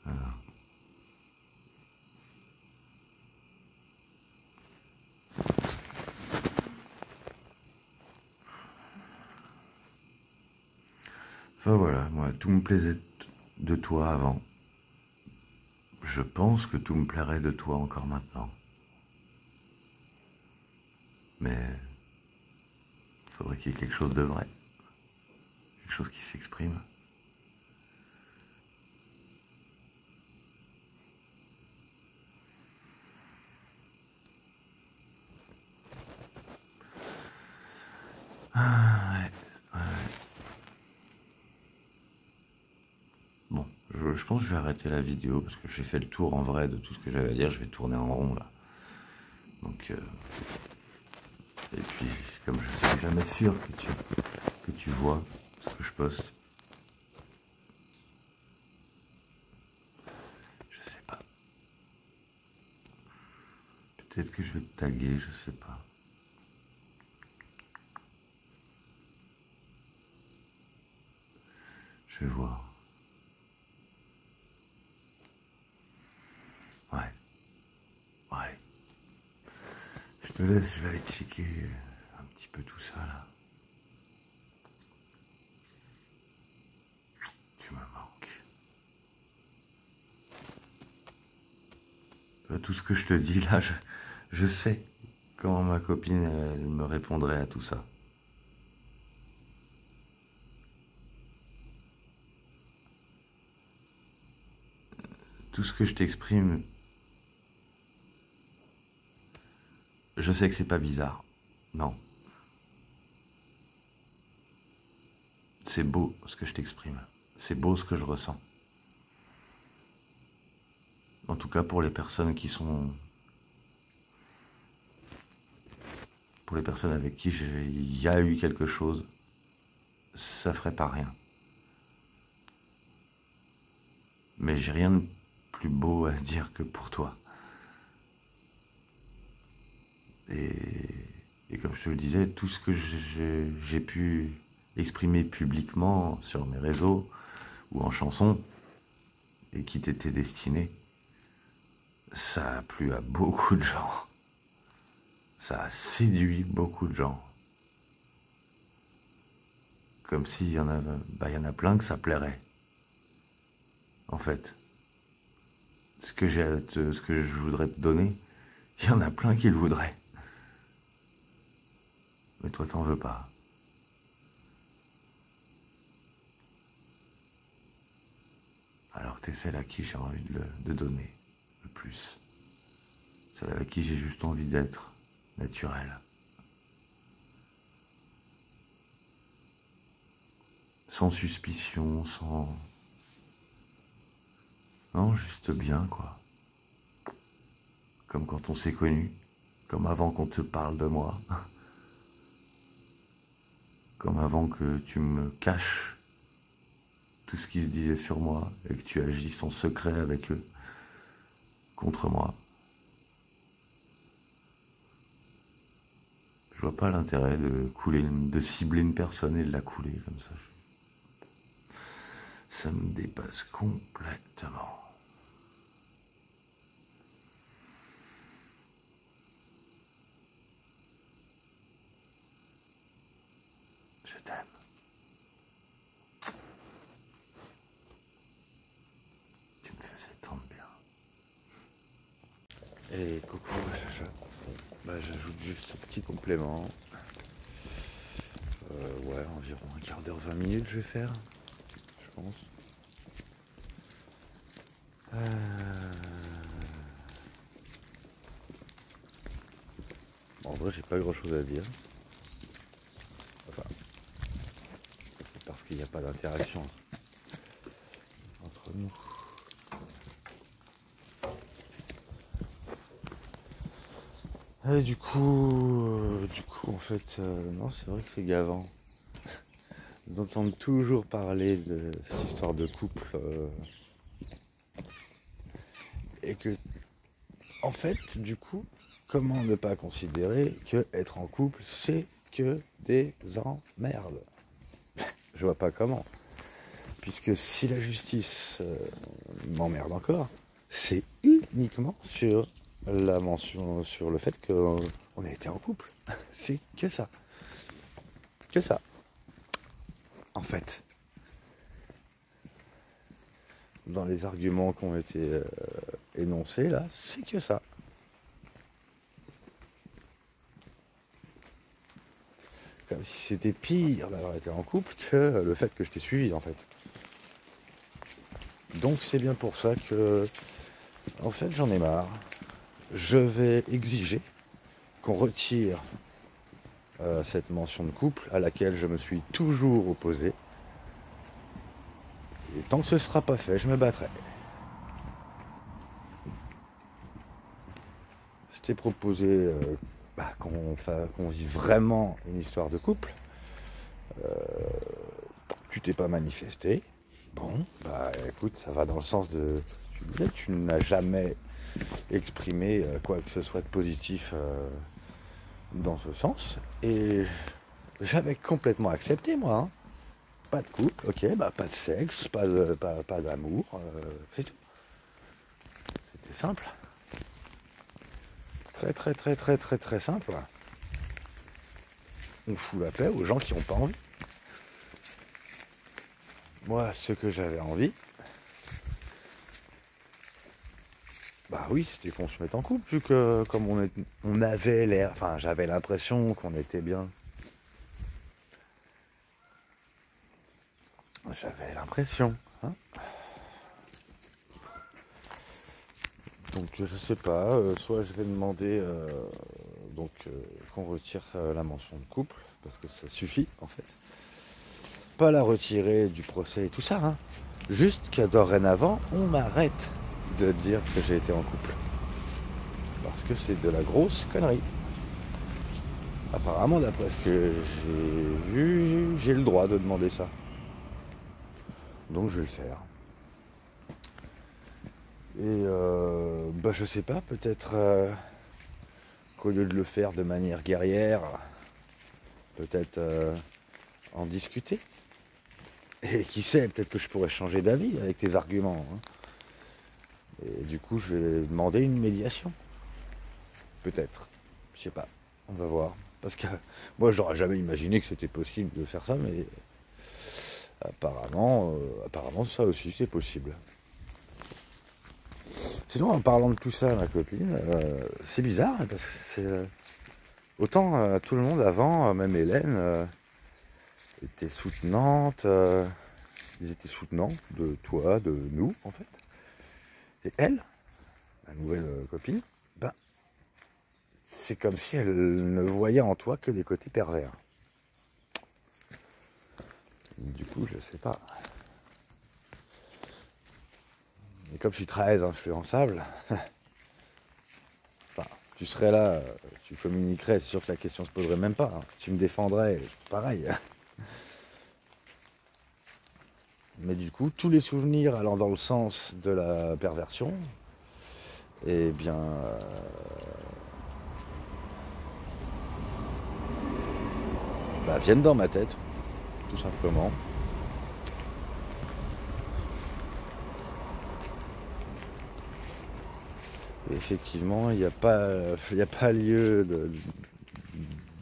Alors. Enfin voilà, moi, tout me plaisait de toi avant. Je pense que tout me plairait de toi encore maintenant. Mais il faudrait qu'il y ait quelque chose de vrai. Quelque chose qui s'exprime. Ah, ouais. Bon, je pense que je vais arrêter la vidéo parce que j'ai fait le tour en vrai de tout ce que j'avais à dire. Je vais tourner en rond là. Donc, et puis, comme je suis jamais sûr que tu vois ce que je poste, je sais pas. Peut-être que je vais te taguer, je sais pas. Je vais voir. Ouais. Ouais. Je te laisse, je vais aller checker un petit peu tout ça là. Tu me manques. Tout ce que je te dis là, je sais comment ma copine elle me répondrait à tout ça. Tout ce que je t'exprime, je sais que c'est pas bizarre. Non. C'est beau ce que je t'exprime. C'est beau ce que je ressens. En tout cas pour les personnes qui sont... Pour les personnes avec qui il y a eu quelque chose, ça ferait pas rien. Mais j'ai rien de plus beau à dire que pour toi. Et comme je te le disais, tout ce que j'ai pu exprimer publiquement sur mes réseaux ou en chanson et qui t'était destiné, ça a plu à beaucoup de gens. Ça a séduit beaucoup de gens. Comme s'il y en a, il y en a plein que ça plairait. En fait, ce que je voudrais te donner, il y en a plein qui le voudraient. Mais toi, t'en veux pas. Alors que t'es celle à qui j'ai envie de donner le plus. Celle avec qui j'ai juste envie d'être naturel. Sans suspicion, sans... Non, juste bien, quoi. Comme quand on s'est connus. Comme avant qu'on te parle de moi. Comme avant que tu me caches tout ce qui se disait sur moi et que tu agisses en secret avec eux contre moi. Je vois pas l'intérêt de cibler une personne et de la couler comme ça. Ça me dépasse complètement. Je t'aime. Tu me faisais tant de bien. Et coucou, j'ajoute juste un petit complément. Ouais, environ un quart d'heure, 20 minutes je vais faire, je pense. Bon, en vrai, j'ai pas grand chose à dire. Enfin, parce qu'il n'y a pas d'interaction entre nous. Et du coup, en fait, non, c'est vrai que c'est gavant d'entendre toujours parler de cette histoire de couple et que, en fait, du coup, comment ne pas considérer que être en couple, c'est que des emmerdes. Je vois pas comment. Puisque si la justice m'emmerde encore, c'est uniquement sur la mention, sur le fait qu'on a été en couple. C'est que ça. Que ça. En fait. dans les arguments qui ont été énoncés là, c'est que ça. Comme si c'était pire d'avoir été en couple que le fait que je t'ai suivi en fait. Donc c'est bien pour ça que, en fait, j'en ai marre. Je vais exiger qu'on retire cette mention de couple à laquelle je me suis toujours opposé. Et tant que ce ne sera pas fait, je me battrai. Je t'ai proposé qu'on vive vraiment une histoire de couple. Tu t'es pas manifesté. Bon, bah écoute, ça va dans le sens de... Tu n'as jamais exprimé quoi que ce soit de positif dans ce sens. Et j'avais complètement accepté, moi. Hein. Pas de couple, ok, bah pas de sexe, pas d'amour, c'est tout. C'était simple. Très simple. On fout la paix aux gens qui n'ont pas envie. Moi, ce que j'avais envie, bah oui, c'était qu'on se mette en couple, vu que comme on avait l'air, enfin j'avais l'impression qu'on était bien. J'avais l'impression. Hein. Donc je sais pas, soit je vais demander qu'on retire la mention de couple, parce que ça suffit en fait. Pas la retirer du procès et tout ça, hein. Juste que dorénavant, on m'arrête de dire que j'ai été en couple. Parce que c'est de la grosse connerie. Apparemment, d'après ce que j'ai vu, j'ai le droit de demander ça. Donc je vais le faire. Et je sais pas, peut-être qu'au lieu de le faire de manière guerrière, peut-être en discuter. Et qui sait, peut-être que je pourrais changer d'avis avec tes arguments. Hein. Et du coup, je vais demander une médiation. Peut-être. Je sais pas. On va voir. Parce que moi, j'aurais jamais imaginé que c'était possible de faire ça, mais apparemment ça aussi, c'est possible. Sinon, en parlant de tout ça, ma copine, c'est bizarre, parce que c'est... autant tout le monde avant, même Hélène, était soutenante, ils étaient soutenants de toi, de nous, en fait. Et elle, la nouvelle copine, c'est comme si elle ne voyait en toi que des côtés pervers. Du coup, je sais pas. Et comme je suis très influençable, enfin, tu serais là, tu communiquerais, c'est sûr que la question se poserait même pas. Hein. Tu me défendrais, pareil. Mais du coup, tous les souvenirs allant dans le sens de la perversion, eh bien... viennent dans ma tête, tout simplement. Et effectivement, il n'y a pas lieu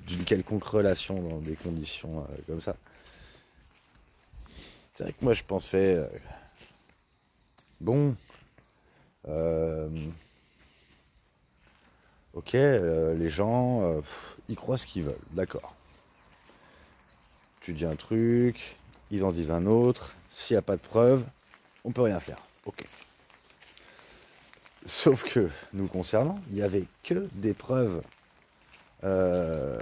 d'une quelconque relation dans des conditions comme ça. C'est vrai que moi je pensais, ok, les gens, ils croient ce qu'ils veulent, d'accord. Tu dis un truc, ils en disent un autre, s'il n'y a pas de preuve, on peut rien faire, ok. Sauf que, nous concernant, il n'y avait que des preuves de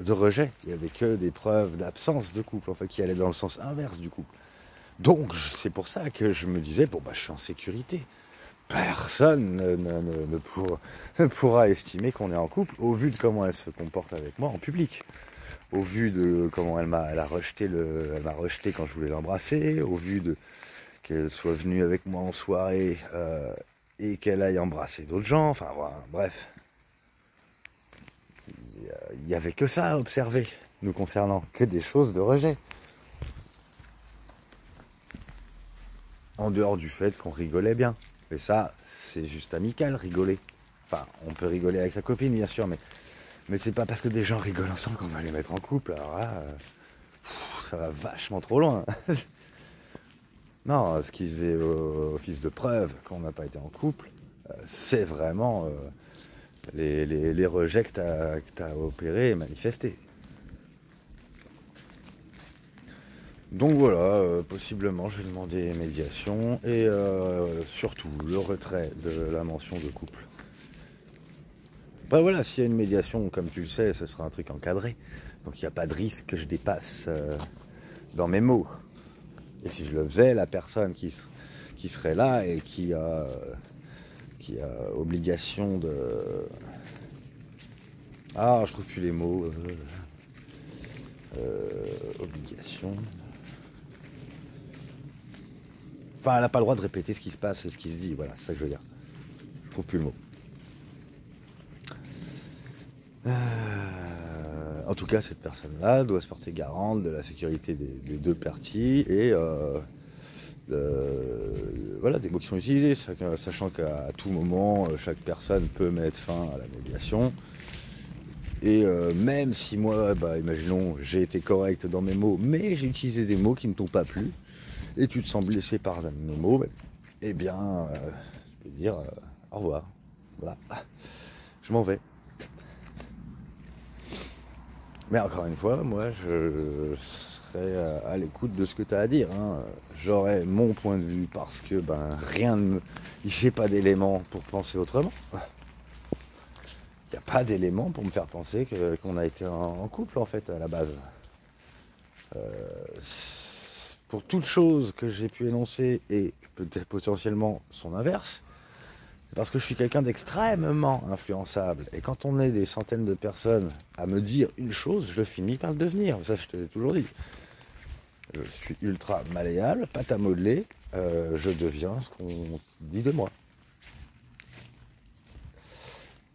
rejet, il n'y avait que des preuves d'absence de couple, en fait, qui allaient dans le sens inverse du couple. Donc, c'est pour ça que je me disais, je suis en sécurité. Personne ne pourra estimer qu'on est en couple, au vu de comment elle se comporte avec moi en public. Au vu de comment elle m'a rejeté quand je voulais l'embrasser, au vu de qu'elle soit venue avec moi en soirée et qu'elle aille embrasser d'autres gens, enfin voilà, bref. Il n'y avait que ça à observer, nous concernant, que des choses de rejet. En dehors du fait qu'on rigolait bien. Et ça, c'est juste amical, rigoler. Enfin, on peut rigoler avec sa copine, bien sûr, mais c'est pas parce que des gens rigolent ensemble qu'on va les mettre en couple. Alors là, ça va vachement trop loin. Non, ce qui faisait office de preuve qu'on n'a pas été en couple, c'est vraiment les rejets que tu as opérés et manifestés. Donc voilà, possiblement je vais demander médiation et surtout le retrait de la mention de couple. Bah voilà, s'il y a une médiation, comme tu le sais, ce sera un truc encadré. Donc il n'y a pas de risque que je dépasse dans mes mots. Et si je le faisais, la personne qui serait là et qui a obligation de... Ah, je trouve plus les mots. Obligation... Enfin, elle n'a pas le droit de répéter ce qui se passe et ce qui se dit. Voilà, c'est ça que je veux dire. Je trouve plus le mot. En tout cas, cette personne-là doit se porter garante de la sécurité des deux parties et voilà, des mots qui sont utilisés, sachant qu'à tout moment, chaque personne peut mettre fin à la médiation. Et même si moi, imaginons, j'ai été correct dans mes mots, mais j'ai utilisé des mots qui ne t'ont pas plu, et tu te sens blessé par mes mots, eh bien, je peux dire au revoir. Voilà, je m'en vais. Mais encore une fois, moi, je serai à l'écoute de ce que tu as à dire. Hein. J'aurai mon point de vue parce que j'ai pas d'éléments pour penser autrement. Il n'y a pas d'éléments pour me faire penser qu'on a été en couple, en fait, à la base. Pour toute chose que j'ai pu énoncer, et peut-être potentiellement son inverse, parce que je suis quelqu'un d'extrêmement influençable. Et quand on est des centaines de personnes à me dire une chose, je finis par le devenir. Ça, je te l'ai toujours dit. Je suis ultra malléable, pâte à modeler. Je deviens ce qu'on dit de moi.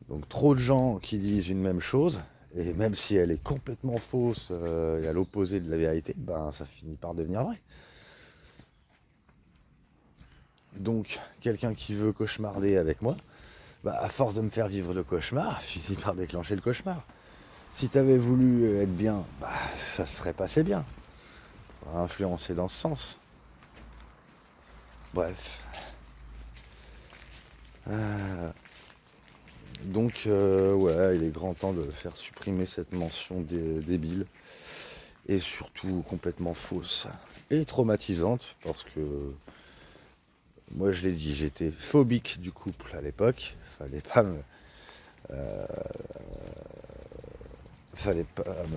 Donc trop de gens qui disent une même chose, et même si elle est complètement fausse et à l'opposé de la vérité, ça finit par devenir vrai. Donc, quelqu'un qui veut cauchemarder avec moi, à force de me faire vivre le cauchemar, finit par déclencher le cauchemar. Si tu avais voulu être bien, ça se serait passé bien. Influencer dans ce sens. Bref. Donc, ouais, il est grand temps de faire supprimer cette mention débile. Et surtout complètement fausse. Et traumatisante, parce que... Moi je l'ai dit, j'étais phobique du couple à l'époque. Fallait pas me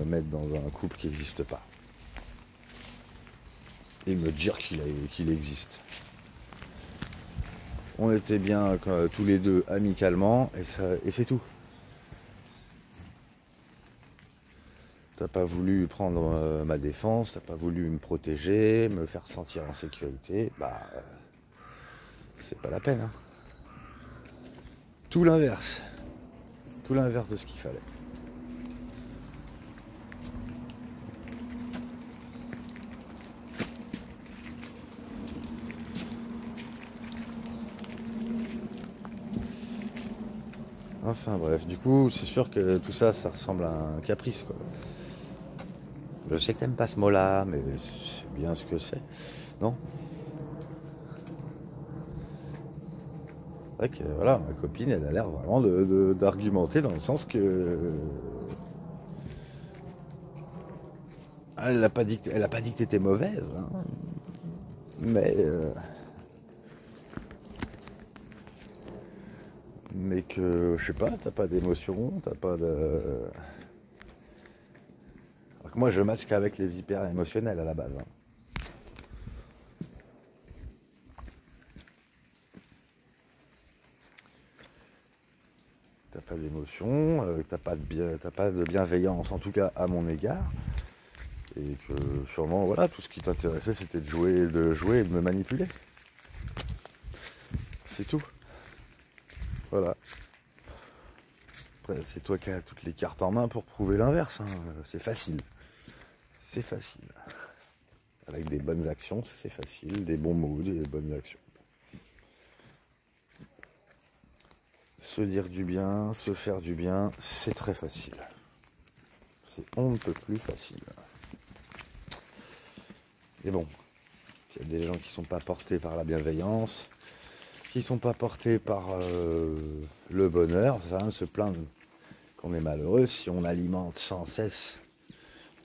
mettre dans un couple qui n'existe pas. Et me dire qu'il existe. On était bien tous les deux amicalement et c'est tout. T'as pas voulu prendre ma défense, t'as pas voulu me protéger, me faire sentir en sécurité, c'est pas la peine. Hein. Tout l'inverse de ce qu'il fallait. Enfin bref, du coup, c'est sûr que tout ça, ça ressemble à un caprice, quoi. Je sais que t'aimes pas ce mot-là, mais c'est bien ce que c'est, non? C'est vrai que voilà, ma copine, elle a l'air vraiment d'argumenter dans le sens que elle a pas dit que t'étais mauvaise, hein. Mais que je sais pas, t'as pas d'émotion, t'as pas de. Alors que moi, je match qu'avec les hyper émotionnels à la base. Hein. T'as pas d'émotion, t'as pas de bienveillance, en tout cas à mon égard. Et que sûrement, voilà, tout ce qui t'intéressait, c'était de jouer et de me manipuler. C'est tout. Voilà. Après, c'est toi qui as toutes les cartes en main pour prouver l'inverse. Hein. C'est facile. C'est facile. Avec des bonnes actions, c'est facile. Des bons mots, des bonnes actions. Se dire du bien, se faire du bien, c'est très facile. C'est on ne peut plus facile. Et bon, qu'il y a des gens qui sont pas portés par la bienveillance, qui sont pas portés par le bonheur. Ça sert à rien de se plaindre qu'on est malheureux si on alimente sans cesse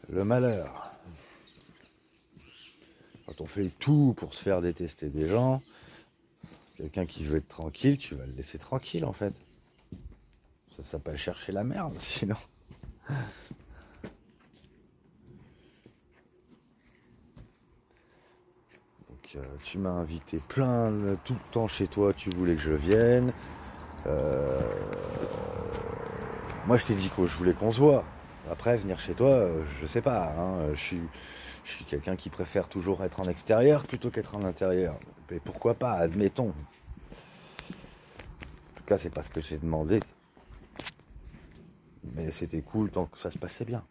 le malheur. Quand on fait tout pour se faire détester des gens, quelqu'un qui veut être tranquille, tu vas le laisser tranquille en fait. Ça s'appelle chercher la merde sinon. Donc tu m'as invité tout le temps chez toi, tu voulais que je vienne. Moi je t'ai dit que je voulais qu'on se voit. Après venir chez toi, je sais pas, hein, je suis quelqu'un qui préfère toujours être en extérieur plutôt qu'être en intérieur. Mais pourquoi pas, admettons. En tout cas, c'est pas ce que j'ai demandé. Mais c'était cool tant que ça se passait bien.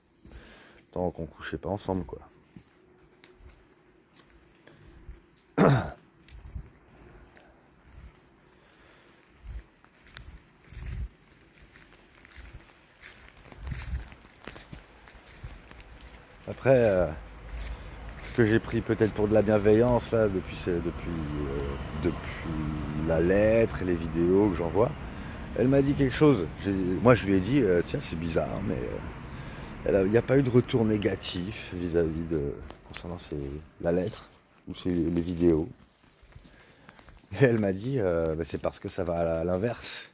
Tant qu'on couchait pas ensemble, quoi. Après, ce que j'ai pris peut-être pour de la bienveillance là depuis la lettre et les vidéos que j'envoie, elle m'a dit quelque chose. Moi je lui ai dit tiens c'est bizarre mais il n'y a pas eu de retour négatif vis-à-vis de concernant la lettre ou les vidéos. Et elle m'a dit c'est parce que ça va à l'inverse,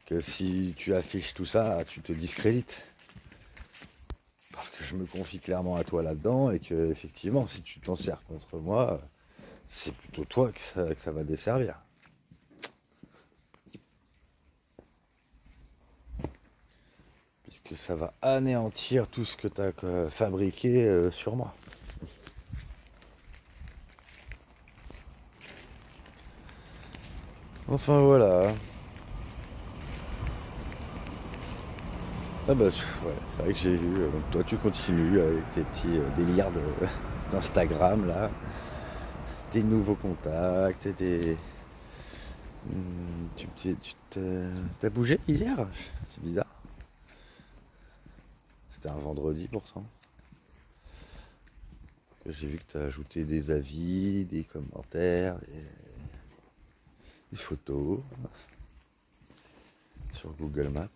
que si tu affiches tout ça tu te discrédites. Parce que je me confie clairement à toi là-dedans et que effectivement si tu t'en sers contre moi, c'est plutôt toi que ça va desservir. Puisque ça va anéantir tout ce que tu as fabriqué sur moi. Enfin voilà. Ah bah ouais, c'est vrai que j'ai vu, toi tu continues avec tes petits délires d'Instagram là, des nouveaux contacts, t'as bougé hier? C'est bizarre. C'était un vendredi pourtant. J'ai vu que t'as ajouté des avis, des commentaires, des photos sur Google Maps.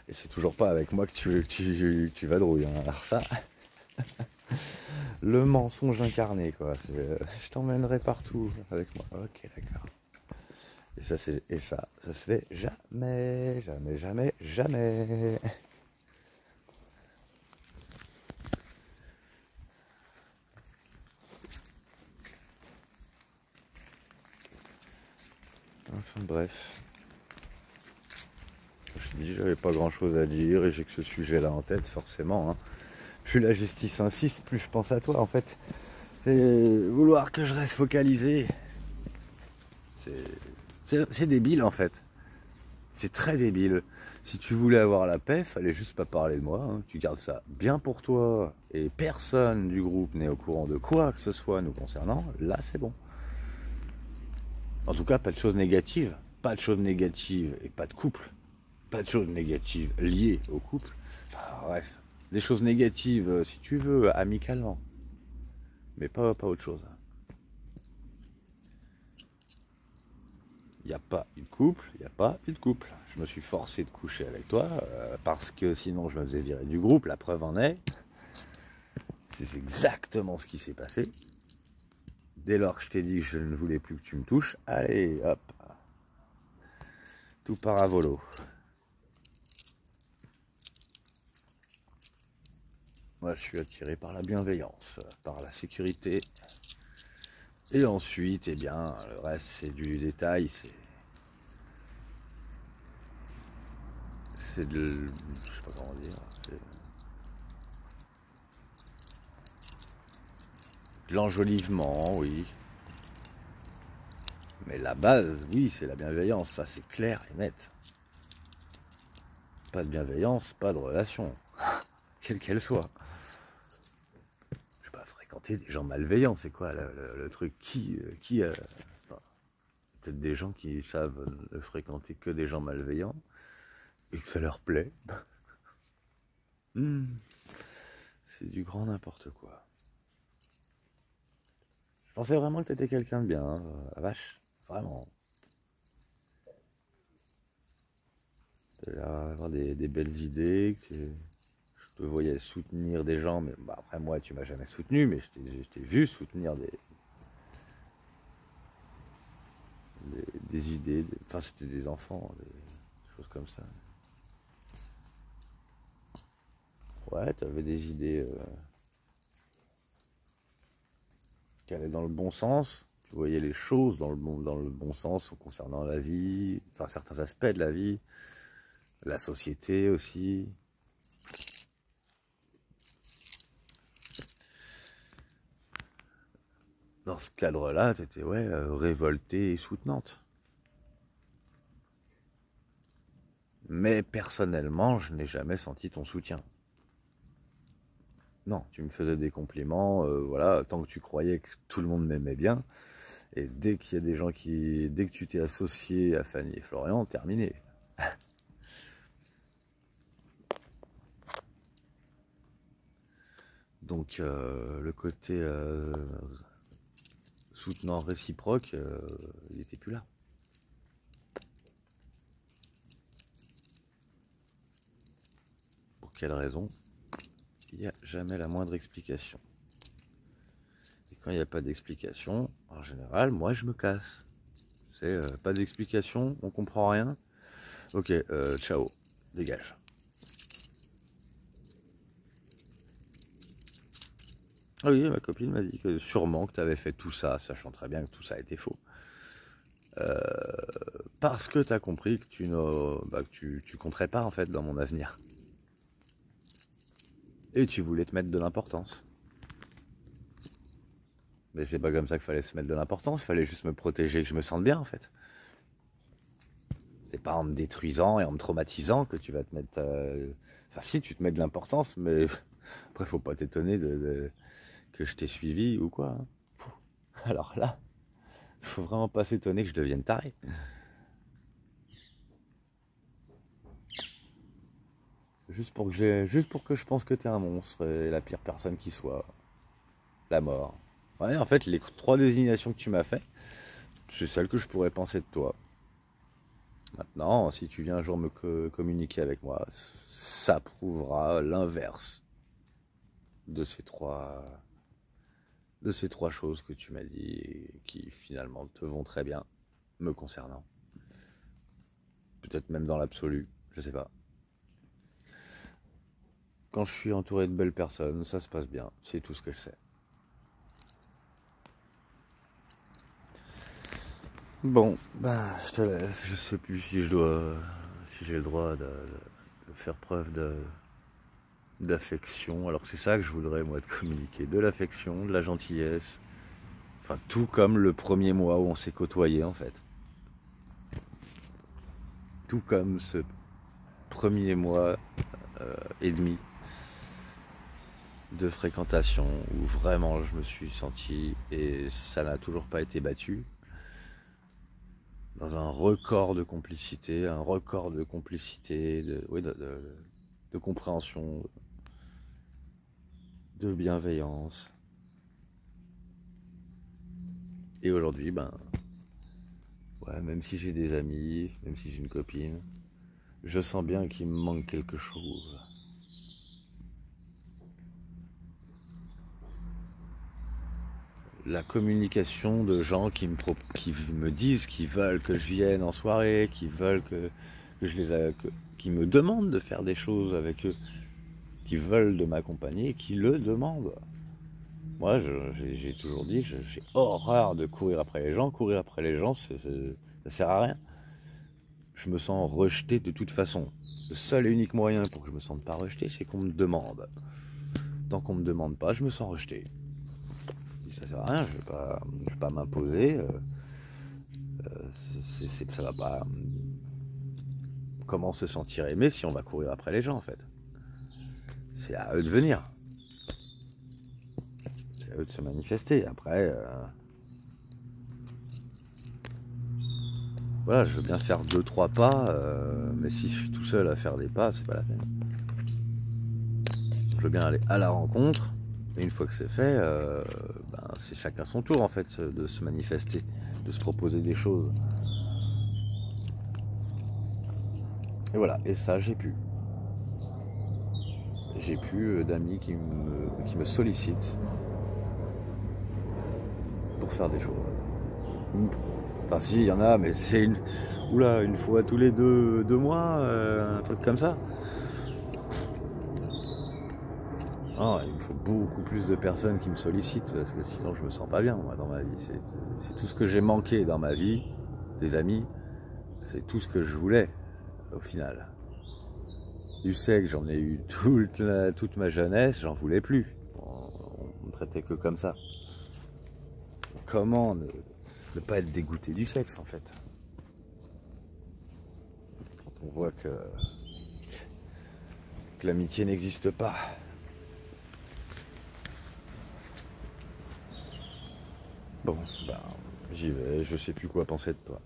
Et c'est toujours pas avec moi que tu vadrouilles, hein. Alors ça, le mensonge incarné, quoi. Je t'emmènerai partout avec moi. Ok, d'accord. Et ça se fait jamais, jamais, jamais, jamais. Enfin bref. Je te dis, j'avais pas grand chose à dire et j'ai que ce sujet-là en tête, forcément. Hein. Plus la justice insiste, plus je pense à toi, en fait. C'est vouloir que je reste focalisé. C'est débile, en fait. C'est très débile. Si tu voulais avoir la paix, fallait juste pas parler de moi. Hein. Tu gardes ça bien pour toi et personne du groupe n'est au courant de quoi que ce soit nous concernant. Là, c'est bon. En tout cas, pas de choses négatives. Pas de choses négatives et pas de couple. Pas de choses négatives liées au couple. Enfin, bref, des choses négatives, si tu veux, amicalement. Mais pas autre chose. Il n'y a pas eu de couple, il n'y a pas eu de couple. Je me suis forcé de coucher avec toi parce que sinon je me faisais virer du groupe. La preuve en est. C'est exactement ce qui s'est passé. Dès lors que je t'ai dit que je ne voulais plus que tu me touches, allez, hop. Tout part à volo. Moi, je suis attiré par la bienveillance, par la sécurité. Et ensuite, eh bien, le reste, c'est du détail, c'est de... Je sais pas comment dire. C'est de l'enjolivement, oui. Mais la base, oui, c'est la bienveillance, ça c'est clair et net. Pas de bienveillance, pas de relation. Quelle qu'elle soit. Je vais pas fréquenter des gens malveillants, c'est quoi le truc enfin, peut-être des gens qui savent ne fréquenter que des gens malveillants et que ça leur plaît. C'est du grand n'importe quoi. Je pensais vraiment que t'étais quelqu'un de bien, hein, la vache, vraiment. T'as l'air d'avoir des belles idées, je te voyais soutenir des gens, mais bah, après moi tu m'as jamais soutenu, mais je t'ai vu soutenir des idées, enfin c'était des enfants, des choses comme ça. Ouais, t'avais des idées qui allaient dans le bon sens, tu voyais les choses dans le bon sens concernant la vie, enfin certains aspects de la vie, la société aussi. Dans ce cadre-là, tu étais révoltée et soutenante. Mais personnellement, je n'ai jamais senti ton soutien. Non, tu me faisais des compliments, voilà, tant que tu croyais que tout le monde m'aimait bien. Et dès qu'il y a des gens dès que tu t'es associé à Fanny et Florian, terminé. Donc le côté soutenant réciproque, il n'était plus là. Pour quelle raison? Il n'y a jamais la moindre explication. Et quand il n'y a pas d'explication, en général, moi je me casse. C'est pas d'explication, on comprend rien. Ok, ciao, dégage. Ah oui, ma copine m'a dit que sûrement que tu avais fait tout ça, sachant très bien que tout ça était faux. Parce que tu as compris que tu compterais pas en fait dans mon avenir. Et tu voulais te mettre de l'importance. Mais c'est pas comme ça qu'il fallait se mettre de l'importance, il fallait juste me protéger, que je me sente bien en fait. C'est pas en me détruisant et en me traumatisant que tu vas te mettre... Enfin si, tu te mets de l'importance, mais après faut pas t'étonner que je t'ai suivi ou quoi. Hein. Alors là, faut vraiment pas s'étonner que je devienne taré. Juste pour que je pense que t'es un monstre et la pire personne qui soit. La mort. Ouais, en fait, les 3 désignations que tu m'as fait, c'est celles que je pourrais penser de toi. Maintenant, si tu viens un jour me communiquer avec moi, ça prouvera l'inverse de ces trois choses que tu m'as dit et qui finalement te vont très bien me concernant. Peut-être même dans l'absolu, je sais pas. Quand je suis entouré de belles personnes, ça se passe bien, c'est tout ce que je sais. Bon, bah je te laisse, je sais plus si j'ai le droit de faire preuve d'affection, alors que c'est ça que je voudrais moi te communiquer, de l'affection, de la gentillesse, enfin tout comme le premier mois où on s'est côtoyé en fait. Tout comme ce premier mois et demi de fréquentation où vraiment je me suis senti, et ça n'a toujours pas été battu, dans un record de complicité, de compréhension, de bienveillance. Et aujourd'hui, même si j'ai des amis, même si j'ai une copine, je sens bien qu'il me manque quelque chose. La communication de gens qui me disent qu'ils veulent que je vienne en soirée, qui veulent qui me demandent de faire des choses avec eux, qui veulent de m'accompagner, qui le demandent. Moi, j'ai toujours dit, j'ai horreur de courir après les gens. Courir après les gens, ça sert à rien. Je me sens rejeté de toute façon. Le seul et unique moyen pour que je me sente pas rejeté, c'est qu'on me demande. Tant qu'on me demande pas, je me sens rejeté. Ça sert à rien, je vais pas m'imposer. Ça va pas. Comment se sentir aimé si on va courir après les gens en fait? C'est à eux de venir. C'est à eux de se manifester. Après, voilà, je veux bien faire 2-3 pas, mais si je suis tout seul à faire des pas, c'est pas la peine. Je veux bien aller à la rencontre. Et une fois que c'est fait, c'est chacun son tour en fait de se manifester, de se proposer des choses. Et voilà, et ça j'ai pu. J'ai plus d'amis qui me sollicitent pour faire des choses. Enfin si, il y en a, mais c'est une fois tous les deux mois, un truc comme ça. Ah, il me faut beaucoup plus de personnes qui me sollicitent, parce que sinon je me sens pas bien moi dans ma vie. C'est tout ce que j'ai manqué dans ma vie, des amis, c'est tout ce que je voulais au final. Du sexe, j'en ai eu toute ma jeunesse, j'en voulais plus. On me traitait que comme ça. Comment ne pas être dégoûté du sexe en fait? Quand on voit que l'amitié n'existe pas. Bon, j'y vais, je sais plus quoi penser de toi.